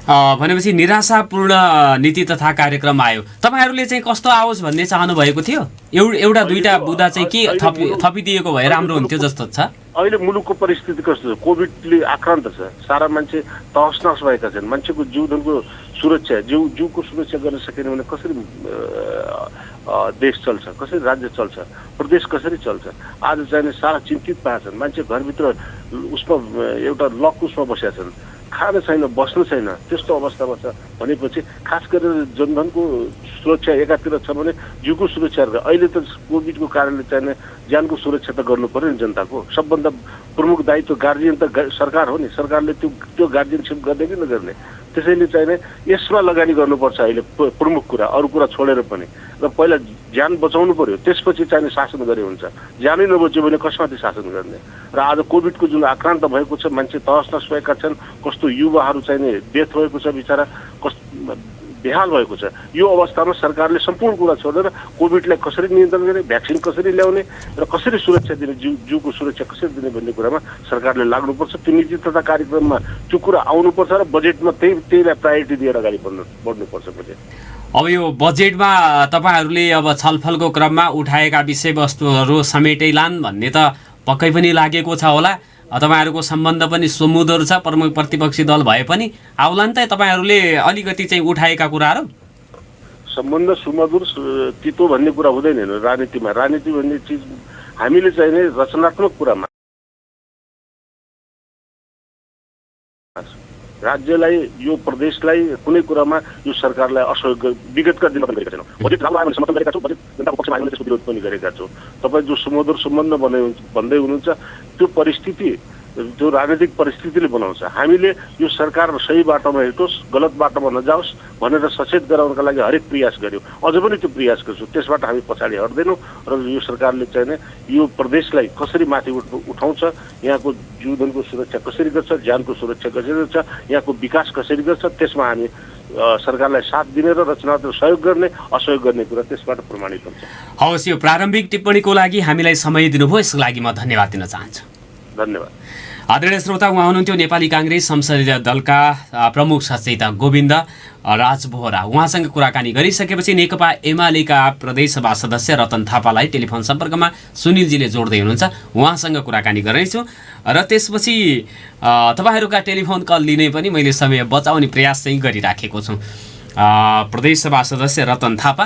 भनेपछि निराशापूर्ण नीति तथा कार्यक्रम आयो। तपाईँहरूले चाहिँ कस्तो आओस् भन्ने चाहनु भएको थियो? एउटा दुईटा बुँदा चाहिँ के थपिदिएको भए राम्रो हुन्थ्यो जस्तो छ?
अहिले मुलुकको परिस्थिति कस्तो छ? कोभिडले आक्रान्त छ, सारा मान्छे तहस नहस भएका छन्। मान्छेको जीवनको सुरक्षा, जीवको सुरक्षा गर्न सकेन भने कसरी देश चल्छ, कसरी राज्य चल्छ, प्रदेश कसरी चल्छ? आज चाहिँ सारा चिन्तित पाएका छन्। मान्छे घरभित्र उसमा एउटा लक उसमा बसेका छन्, खान छैन, बस्नु छैन, त्यस्तो अवस्थामा छ भनेपछि खास गरेर जनधनको सुरक्षा एकातिर छ भने जिउको सुरक्षा। अहिले त कोभिडको कारणले चाहिँ ज्यानको सुरक्षा त गर्नु पर्यो नि जनताको। सबभन्दा प्रमुख दायित्व गार्जियन त सरकार हो नि, सरकारले त्यो गार्जियनसिप गर्ने कि नगर्ने। त्यसैले चाहिँ यसमा लगानी गर्नुपर्छ अहिले प्रमुख कुरा, अरू कुरा छोडेर पनि। र पहिला ज्यान बचाउनु पर्यो, त्यसपछि चाहिँ शासन गरे हुन्छ। ज्यानै नबच्यो भने कसमाथि शासन गर्ने? र आज कोभिडको जुन आक्रान्त भएको छ, मान्छे तहस नहस भएका छन्, कस्तो युवाहरू चाहिँ डेथ भएको छ बिचरा, बेहाल भएको छ। यो अवस्थामा सरकारले सम्पूर्ण कुरा छोडेर कोभिडलाई कसरी नियन्त्रण गर्ने, भ्याक्सिन कसरी ल्याउने र कसरी सुरक्षा दिने, जीवको सुरक्षा कसरी दिने भन्ने कुरामा सरकारले लाग्नुपर्छ। त्यो नीति तथा कार्यक्रममा त्यो कुरा आउनुपर्छ र बजेटमा त्यहीलाई प्रायोरिटी दिएर अगाडि बढ्नुपर्छ बजेट।
अब यो बजेटमा तपाईँहरूले अब छलफलको क्रममा उठाएका विषयवस्तुहरू समेटैलान् भन्ने त पक्कै पनि लागेको छ होला। तपाईँहरूको सम्बन्ध पनि सुमधुर छ, प्रमुख प्रतिपक्षी दल भए पनि आउलान् त तपाईँहरूले अलिकति चाहिँ उठाएका कुराहरू।
सम्बन्ध सुमधुर तितो भन्ने कुरा हुँदैन हेर्नु राजनीतिमा। राजनीति भन्ने चिज हामीले चाहिने रचनात्मक कुरामा, राज्यलाई यो प्रदेशलाई कुनै कुरामा यो सरकारलाई असहयोग विगतका दिनमा पनि गरेका छैनौँ। बजेट राम्रो आयो भने समर्थन गरेका छौँ, बजेट जनताको पक्षमा आयो भने त्यसको विरोध पनि गरेका छौँ। तपाईँ जो सुमधुर सम्बन्ध भन्दै हुनुहुन्छ त्यो परिस्थिति, त्यो राजनीतिक परिस्थितिले बनाउँछ। हामीले यो सरकार सही बाटोमा हिँडोस्, गलत बाटोमा नजाओस् भनेर सचेत गराउनका लागि हरेक प्रयास गर्यौँ। अझ पनि त्यो प्रयास गर्छौँ। त्यसबाट हामी पछाडि हट्दैनौँ र यो सरकारले चाहिँ यो प्रदेशलाई कसरी माथि उठाउँछ, यहाँको जीवनको सुरक्षा कसरी गर्छ, ज्यानको सुरक्षा कसरी गर्छ, यहाँको विकास कसरी गर्छ, त्यसमा हामी सरकारलाई साथ दिने र रचनात्मक सहयोग गर्ने, असहयोग गर्ने कुरा त्यसबाट प्रमाणित हुन्छ।
हवस्, यो प्रारम्भिक टिप्पणीको लागि हामीलाई समय दिनुभयो, यसको लागि म धन्यवाद दिन चाहन्छु।
धन्यवाद।
आदरणीय श्रोता, उहाँ हुनुहुन्थ्यो नेपाली काङ्ग्रेस संसदीय दलका प्रमुख सचेतक गोविन्द राज बोहरा। उहाँसँग कुराकानी गरिसकेपछि नेकपा एमालेका प्रदेशसभा सदस्य रतन थापालाई टेलिफोन सम्पर्कमा सुनिलजीले जोड्दै हुनुहुन्छ। उहाँसँग कुराकानी गर्नेछु र त्यसपछि तपाईँहरूका टेलिफोन कल लिने पनि मैले समय बचाउने प्रयास चाहिँ गरिराखेको छु। प्रदेशसभा सदस्य रतन थापा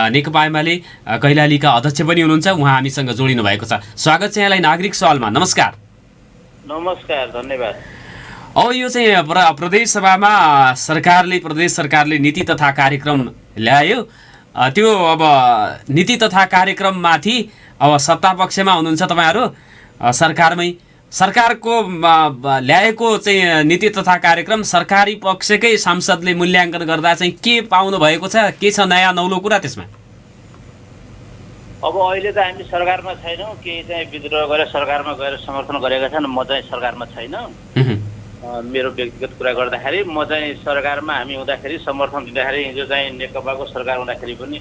नेकपा एमाले कैलालीका अध्यक्ष पनि हुनुहुन्छ, उहाँ हामीसँग जोडिनु भएको छ। स्वागत छ यहाँलाई नागरिक सवालमा। नमस्कार।
नमस्कार, धन्यवाद।
अब यो चाहिँ प्रदेश सभामा प्रदेश सरकारले नीति तथा कार्यक्रम ल्यायो। त्यो अब नीति तथा कार्यक्रममाथि अब सत्ता पक्षमा हुनुहुन्छ तपाईँहरू, सरकारको ल्याएको चाहिँ नीति तथा कार्यक्रम सरकारी पक्षकै सांसदले मूल्याङ्कन गर्दा चाहिँ के पाउनु भएको छ, के छ नयाँ नौलो कुरा त्यसमा?
अब अहिले त हामी सरकारमा छैनौँ, केही चाहिँ विद्रोह गरेर सरकारमा गएर समर्थन गरेका छन्। म चाहिँ सरकारमा छैन। मेरो व्यक्तिगत कुरा गर्दाखेरि म चाहिँ सरकारमा हामी हुँदाखेरि समर्थन दिँदाखेरि हिजो चाहिँ नेकपाको सरकार हुँदाखेरि पनि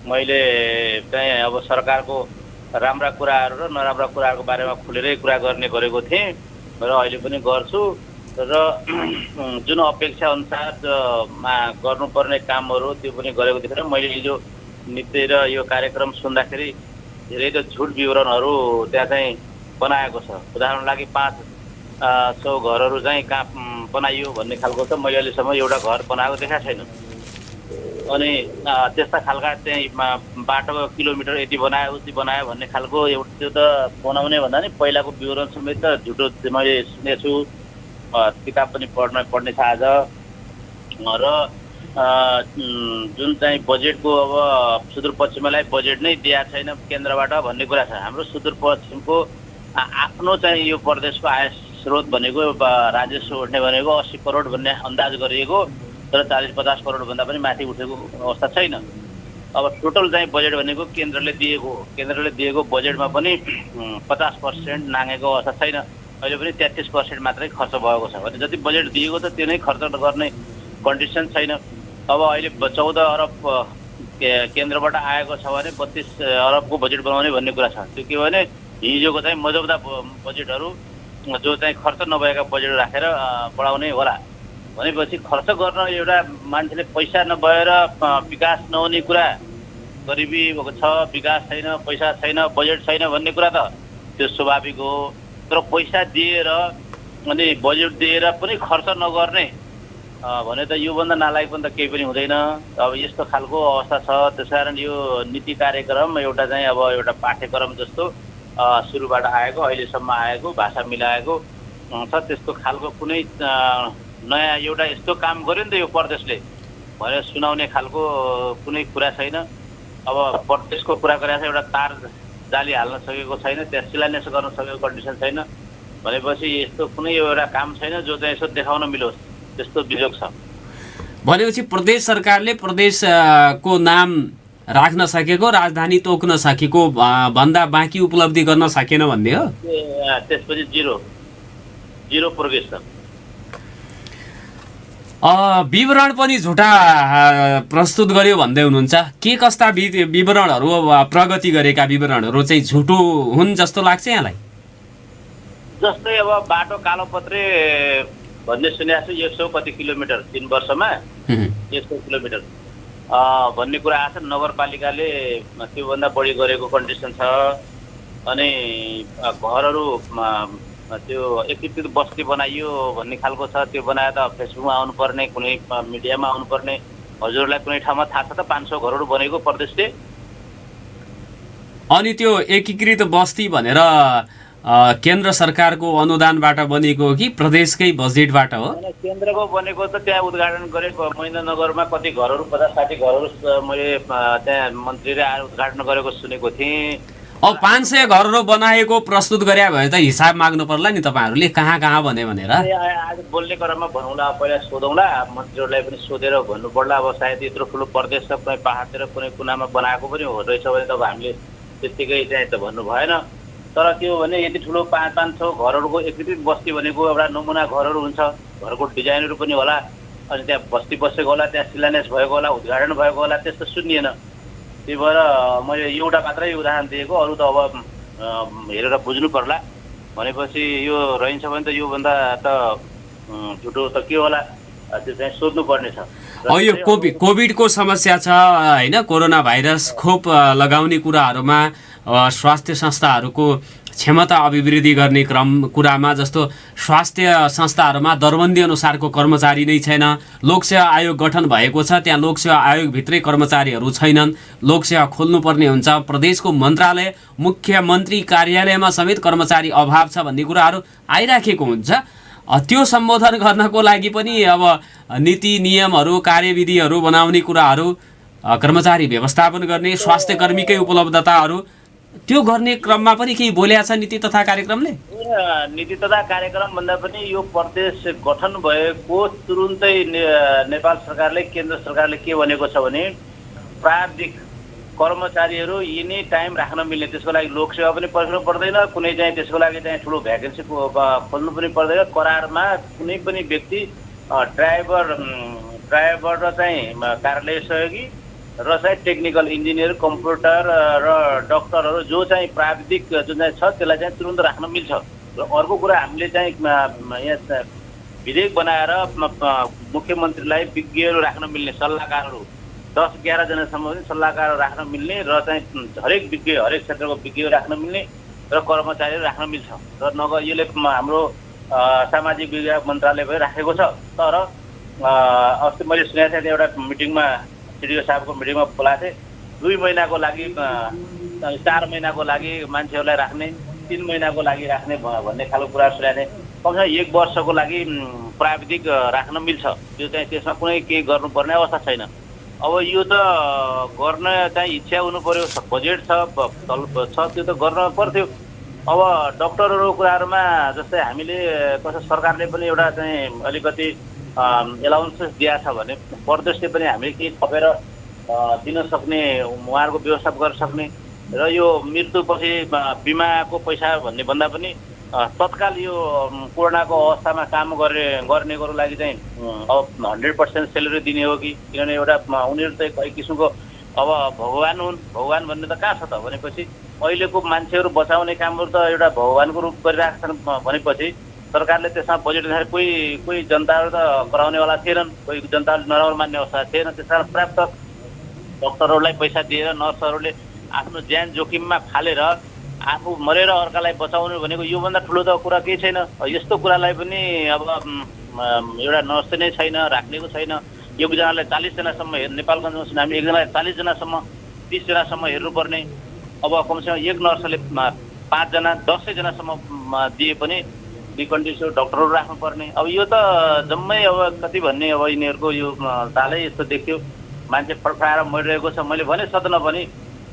मैले चाहिँ अब सरकारको राम्रा कुराहरू र नराम्रा कुराहरूको बारेमा खुलेरै कुरा गरेको थिएँ र अहिले पनि गर्छु। र जुन अपेक्षा अनुसारमा गर्नुपर्ने कामहरू त्यो पनि गरेको देखेर मैले हिजो नीति र यो कार्यक्रम सुन्दाखेरि धेरै त झुट विवरणहरू त्यहाँ चाहिँ बनाएको छ। उदाहरण लागि 500 घरहरू चाहिँ कहाँ बनाइयो भन्ने खालको त मैले अहिलेसम्म एउटा घर बनाएको देखाएको छैन। अनि त्यस्ता खालका चाहिँ बाटोको किलोमिटर यति बनायो उति बनायो भन्ने खालको एउटा त्यो त बनाउने भन्दा नि पहिलाको विवरण समेत त झुटो मैले सुनेछु। किताब पनि पढ्ने छ आज। र जुन चाहिँ बजेटको अब सुदूरपश्चिमलाई बजेट नै दिएको छैन केन्द्रबाट भन्ने कुरा छ। हाम्रो सुदूरपश्चिमको आफ्नो चाहिँ यो प्रदेशको आय स्रोत भनेको राजस्व उठ्ने भनेको 80 करोड भन्ने अन्दाज गरिएको, तर 40-50 करोडभन्दा पनि माथि उठेको अवस्था छैन। अब टोटल चाहिँ बजेट भनेको केन्द्रले दिएको बजेटमा पनि 50% नागेको अवस्था छैन। अहिले पनि 33% मात्रै खर्च भएको छ भने जति बजेट दिएको त त्यो नै खर्च गर्ने कन्डिसन छैन। अब अहिले 14 अरब केन्द्रबाट आएको छ भने 32 अरबको बजेट बनाउने भन्ने कुरा छ। त्यो के भने हिजोको चाहिँ मौजूदा बजेटहरू जो चाहिँ खर्च नभएका बजेट राखेर बढाउने होला भनेपछि खर्च गर्न एउटा मान्छेले पैसा नभएर विकास नहुने कुरा, गरिबी छ, विकास छैन, पैसा छैन, बजेट छैन भन्ने कुरा त त्यो स्वाभाविक हो। तर पैसा दिएर अनि बजेट दिएर पनि खर्च नगर्ने भने त योभन्दा नालायक पनि त केही पनि हुँदैन। अब यस्तो खालको अवस्था छ। त्यसकारण यो नीति कार्यक्रम एउटा चाहिँ अब एउटा पाठ्यक्रम जस्तो सुरुबाट आएको अहिलेसम्म आएको भाषा मिलाएको छ। त्यस्तो खालको कुनै नयाँ एउटा यस्तो काम गर्यो नि त यो प्रदेशले भनेर सुनाउने खालको कुनै कुरा छैन। अब प्रदेशको कुरा गरेर एउटा तार जाली हाल्न सकेको छैन, त्यहाँ शिलान्यास गर्न सकेको कन्डिसन छैन भनेपछि यस्तो कुनै एउटा काम छैन जो चाहिँ यसो देखाउन मिलोस्, त्यस्तो वियोग छ।
भनेपछि प्रदेश सरकारले प्रदेशको नाम राख्न सकेको, राजधानी तोक्न सकेको भन्दा बाँकी उपलब्धि गर्न सकेन भन्ने हो।
त्यसपछि जिरो प्रोग्रेस छ।
विवरण पनि झुटा प्रस्तुत गर्यो भन्दै हुनुहुन्छ। के कस्ता विवरणहरू प्रगति गरेका विवरणहरू चाहिँ झुटो हुन् जस्तो लाग्छ यहाँलाई?
जस्तै अब बाटो कालोपत्रे भन्ने सुनेको छु 100 कति किलोमिटर 3 वर्षमा 100 किलोमिटर भन्ने कुरा आछ। नगरपालिकाले त्योभन्दा बढी गरेको कन्डिसन छ। अनि घरहरू त्यो एकीकृत बस्ती बनाइयो भन्ने खालको छ। त्यो बनाएर त फेसबुकमा आउनुपर्ने, कुनै मिडियामा आउनुपर्ने। हजुरलाई कुनै ठाउँमा थाहा छ त 500 घरहरू बनेको प्रदेशले?
अनि त्यो एकीकृत बस्ती भनेर केन्द्र सरकारको अनुदानबाट बनेको कि प्रदेशकै बजेटबाट हो?
केन्द्रको बनेको त त्यहाँ उद्घाटन गरेको महेन्द्रनगरमा कति घरहरू 50-60 घरहरू मैले त्यहाँ मन्त्रीले आएर उद्घाटन गरेको सुनेको थिएँ।
500 घरहरू बनाएको प्रस्तुत गरे भए त हिसाब माग्नु पर्ला नि तपाईँहरूले, कहाँ कहाँ भने भनेर।
आज बोल्ने क्रममा भनौँला, पहिला सोधौँला, मन्त्रीहरूलाई पनि सोधेर भन्नु पर्ला। अब सायद यत्रो ठुलो प्रदेश छ, कुनै पाहाडतिर कुनै कुनामा बनाएको पनि हो रहेछ भने त अब हामीले त्यत्तिकै चाहिँ त भन्नु भएन। तर त्यो भने यति ठुलो 500 घरहरूको एकीकृत बस्ती भनेको एउटा नमुना घरहरू हुन्छ, घरको डिजाइनहरू पनि होला, अनि त्यहाँ बस्ती बसेको होला, त्यहाँ शिलान्यास भएको होला, उद्घाटन भएको होला, त्यस्तो सुनिएन। त्यही भएर मैले एउटा मात्रै उदाहरण दिएको, अरू त अब हेरेर बुझ्नु पर्ला। भनेपछि यो रहन्छ भने त योभन्दा त झुटो त के होला, त्यो चाहिँ सोध्नुपर्ने छ।
यो कोभिडको समस्या छ होइन, कोरोना भाइरस खोप लगाउने कुराहरूमा स्वास्थ्य संस्थाहरूको क्षमता अभिवृद्धि गर्ने कुरामा, जस्तो स्वास्थ्य संस्थाहरूमा दरबन्दी अनुसारको कर्मचारी नै छैन। लोकसेवा आयोग गठन भएको छ, त्यहाँ लोकसेवा आयोगभित्रै कर्मचारीहरू छैनन्, लोकसेवा खोल्नुपर्ने हुन्छ। प्रदेशको मन्त्रालय, मुख्यमन्त्री कार्यालयमा समेत कर्मचारी अभाव छ भन्ने कुराहरू आइराखेको हुन्छ। त्यो सम्बोधन गर्नको लागि पनि अब नीति नियमहरू कार्यविधिहरू बनाउने कुराहरू, कर्मचारी व्यवस्थापन गर्ने, स्वास्थ्य कर्मीकै उपलब्धताहरू, त्यो गर्ने क्रममा पनि केही बोलेको छ नीति तथा कार्यक्रमले?
नीति तथा कार्यक्रम भन्दा पनि यो प्रदेश गठन भएको तुरुन्तै नेपाल सरकारले, केन्द्र सरकारले के भनेको छ भने प्राविधिक कर्मचारीहरू एनी टाइम राख्न मिल्ने, त्यसको लागि लोकसेवा पनि पर्खिनु पर्दैन, कुनै चाहिँ त्यसको लागि चाहिँ ठुलो भ्याकेन्सी खोल्नु पनि पर्दैन। करारमा कुनै पनि व्यक्ति ड्राइभर र चाहिँ कार्यालय सहयोगी र चाहिँ टेक्निकल इन्जिनियर, कम्प्युटर र डक्टरहरू जो चाहिँ प्राविधिक जुन चाहिँ छ त्यसलाई चाहिँ तुरुन्त राख्न मिल्छ। र अर्को कुरा हामीले चाहिँ यहाँ विधेयक बनाएर मुख्यमन्त्रीलाई विज्ञहरू राख्न मिल्ने, सल्लाहकारहरू 10-11 जनासम्म पनि सल्लाहकार राख्न मिल्ने र चाहिँ हरेक विज्ञ, हरेक क्षेत्रको विज्ञहरू राख्न मिल्ने र कर्मचारीहरू राख्न मिल्छ। र यसले हाम्रो सामाजिक विज्ञान मन्त्रालयले राखेको छ। तर अस्ति मैले सुनेको थिएँ एउटा मिटिङमा, सिडिओ साहबको मिटिङमा बोलाएको थिएँ, 2 महिनाको लागि 4 महिनाको लागि मान्छेहरूलाई राख्ने, 3 महिनाको लागि राख्ने भन्ने खालको कुरा सुनेको थिएँ। कमसेकम 1 वर्षको लागि प्राविधिक राख्न मिल्छ। त्यो चाहिँ त्यसमा कुनै केही गर्नुपर्ने अवस्था छैन। अब यो त गर्न चाहिँ इच्छा हुनु पर्यो, बजेट छ, त्यो त गर्न पर्थ्यो। अब डक्टरहरूको कुराहरूमा जस्तै हामीले कसै सरकारले पनि एउटा चाहिँ अलिकति एलाउन्सेस दिएको छ भने प्रदेशले पनि हामीले केही थपेर दिन सक्ने, उहाँहरूको व्यवस्था गर्न सक्ने। र यो मृत्युपछि बिमाको पैसा भन्ने भन्दा पनि तत्काल यो कोरोनाको अवस्थामा काम गर्नेको लागि चाहिँ अब 100% सेलेरी दिने हो कि? किनभने एउटा उनीहरू त एक किसिमको अब भगवान हुन्, भगवान भन्ने त कहाँ छ त भनेपछि अहिलेको मान्छेहरू बचाउने कामहरू त एउटा भगवानको रूप गरिरहेका छन्। भनेपछि सरकारले त्यसमा बजेट दिँदाखेरि कोही जनताहरू त कराउनेवाला थिएनन्, कोही जनताले नराम्रो मान्ने अवस्था थिएन। त्यस कारण पर्याप्त डक्टरहरूलाई पैसा दिएर नर्सहरूले आफ्नो ज्यान जोखिममा फालेर आफू मरेर अर्कालाई बचाउनु भनेको योभन्दा ठुलो त कुरा केही छैन। यस्तो कुरालाई पनि अब एउटा नर्स नै छैन, राख्नेको छैन। एकजनालाई 40 जनासम्म नेपालगञ्जमा सुने हामी, एकजनालाई 40 जनासम्म 30 जनासम्म हेर्नुपर्ने। अब कमसेकम एक नर्सले 5 जना 10 जनासम्म दिए पनि डिकन्डिसन डक्टरहरू राख्नुपर्ने। अब यो त जम्मै अब कति भन्ने, अब यिनीहरूको यो तालै यस्तो देख्यो, मान्छे फडफडाएर मरिरहेको छ। मैले भने सदनमा पनि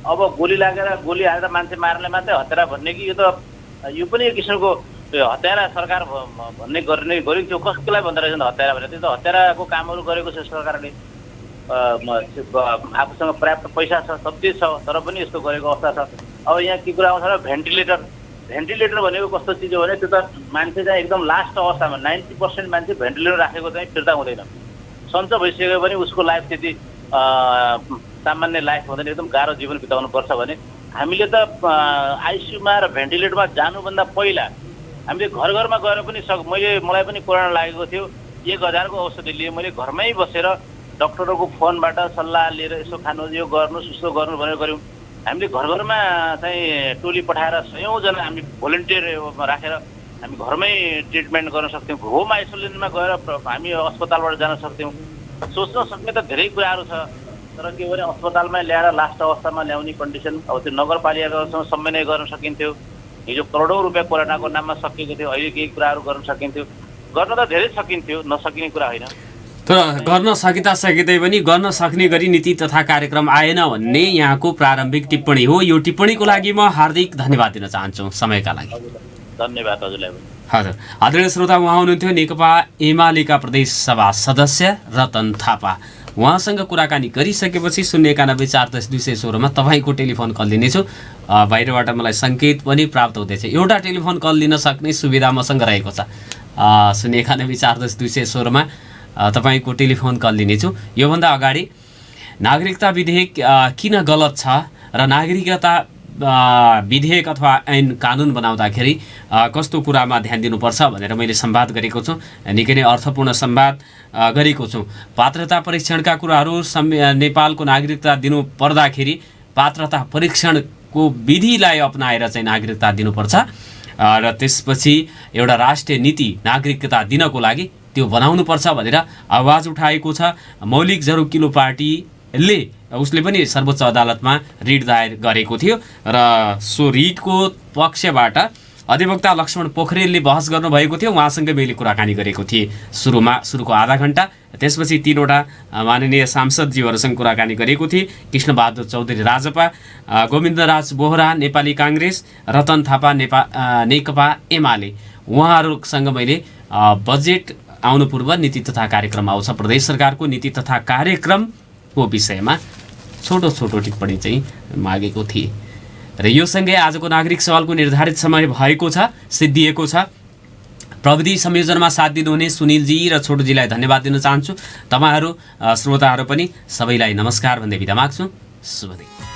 अब गोली हालेर मान्छे मार्ने मात्रै हत्यारा भन्ने कि यो पनि एक किसिमको हत्यारा सरकार भन्ने गरिन्थ्यो। कसलाई भन्दो रहेछ हत्यारा भनेर? त्यो त हत्याराको कामहरू गरेको छ सरकारले। आफूसँग पर्याप्त पैसा छ, सब चिज छ, तर पनि यस्तो गरेको अवस्था छ। अब यहाँ के कुरा आउँछ र भेन्टिलेटर भनेको कस्तो चिज हो भने त्यो त मान्छे चाहिँ एकदम लास्ट अवस्थामा 90% मान्छे भेन्टिलेटर राखेको चाहिँ फिर्ता हुँदैन। सन्चो भइसक्यो भने उसको लाइफ त्यति सामान्य लाइफ हुँदैन, एकदम गाह्रो जीवन बिताउनु पर्छ भने हामीले त आइसियुमा र भेन्टिलेटरमा जानुभन्दा पहिला हामीले घर घरमा गएर पनि मलाई पनि कोरोना लागेको थियो, 1000 को औषधि लिएँ मैले, घरमै बसेर डक्टरको फोनबाट सल्लाह लिएर यसो खानु, यो गर्नुहोस् उसो गर्नु भनेर गऱ्यौँ। हामीले घर घरमा चाहिँ टोली पठाएर 100 जना हामी भोलिन्टियर राखेर हामी घरमै ट्रिटमेन्ट गर्न सक्थ्यौँ। होम आइसोलेसनमा गएर हामी अस्पतालबाट जान सक्थ्यौँ। सोच्न सक्ने त धेरै कुराहरू छ, तर के भने अस्पतालमै ल्याएर लास्ट अवस्थामा ल्याउने कन्डिसन, अब त्यो नगरपालिकासँग समन्वय गर्न सकिन्थ्यो। हिजो करोडौँ रुपियाँ कोरोनाको नाममा सकिएको थियो, अहिले केही कुराहरू गर्न सकिन्थ्यो। गर्न त धेरै सकिन्थ्यो, नसकिने कुरा होइन।
तर गर्न सकिँदै पनि गर्न सक्ने गरी नीति तथा कार्यक्रम आएन भन्ने यहाँको प्रारम्भिक टिप्पणी हो। यो टिप्पणीको लागि म हार्दिक धन्यवाद दिन चाहन्छु समयका लागि।
धन्यवाद हजुरलाई।
हजुर, आदरणीय श्रोता, उहाँ हुनुहुन्थ्यो नेकपा एमालेका प्रदेश सभा सदस्य रतन थापा। उहाँसँग कुराकानी गरिसकेपछि 091-410-216 मा तपाईँको टेलिफोन कल लिनेछु। बाहिरबाट मलाई सङ्केत पनि प्राप्त हुँदैछ, एउटा टेलिफोन कल लिन सक्ने सुविधा मसँग रहेको छ। 091-410-216 मा तपाईँको टेलिफोन कल लिनेछु। योभन्दा अगाडि नागरिकता विधेयक किन गलत छ र नागरिकता विधेयक अथवा ऐन कानुन बनाउँदाखेरि कस्तो कुरामा ध्यान दिनुपर्छ भनेर मैले संवाद गरेको छु। निकै नै अर्थपूर्ण संवाद गरेको छु। पात्रता परीक्षणका कुराहरू नेपालको नागरिकता दिनु पर्दाखेरि पात्रता परीक्षणको विधिलाई अपनाएर चाहिँ नागरिकता दिनुपर्छ र त्यसपछि एउटा राष्ट्रिय नीति नागरिकता दिनको लागि त्यो बनाउनुपर्छ भनेर आवाज उठाएको छ। मौलिक जरुकिलो पार्टीले उसले पनि सर्वोच्च अदालतमा रिट दायर गरेको थियो र सो रिटको पक्षबाट अधिवक्ता लक्ष्मण पोखरेलले बहस गर्नुभएको थियो। उहाँसँग मैले कुराकानी गरेको थिएँ सुरुको आधा घण्टा। त्यसपछि 3वटा माननीय सांसदज्यूहरूसँग कुराकानी गरेको थिएँ। कृष्णबहादुर चौधरी राजपा, गोविन्दराज बोहरा नेपाली काङ्ग्रेस, रतन थापा नेकपा एमाले, उहाँहरूसँग मैले बजेट आउनु पूर्व नीति तथा कार्यक्रम आउँछ, प्रदेश सरकारको नीति तथा कार्यक्रमको विषयमा छोटो टिप्पणी चाहिँ मागेको थिएँ। र यो सँगै आजको नागरिक सवालको निर्धारित समय भएको छ, सिद्धिएको छ। प्रविधि संयोजनमा साथ दिनुहुने सुनिलजी र छोटुजीलाई धन्यवाद दिन चाहन्छु। तपाईँहरू श्रोताहरू पनि सबैलाई नमस्कार भन्दै बिदा माग्छु। शुभ दिन।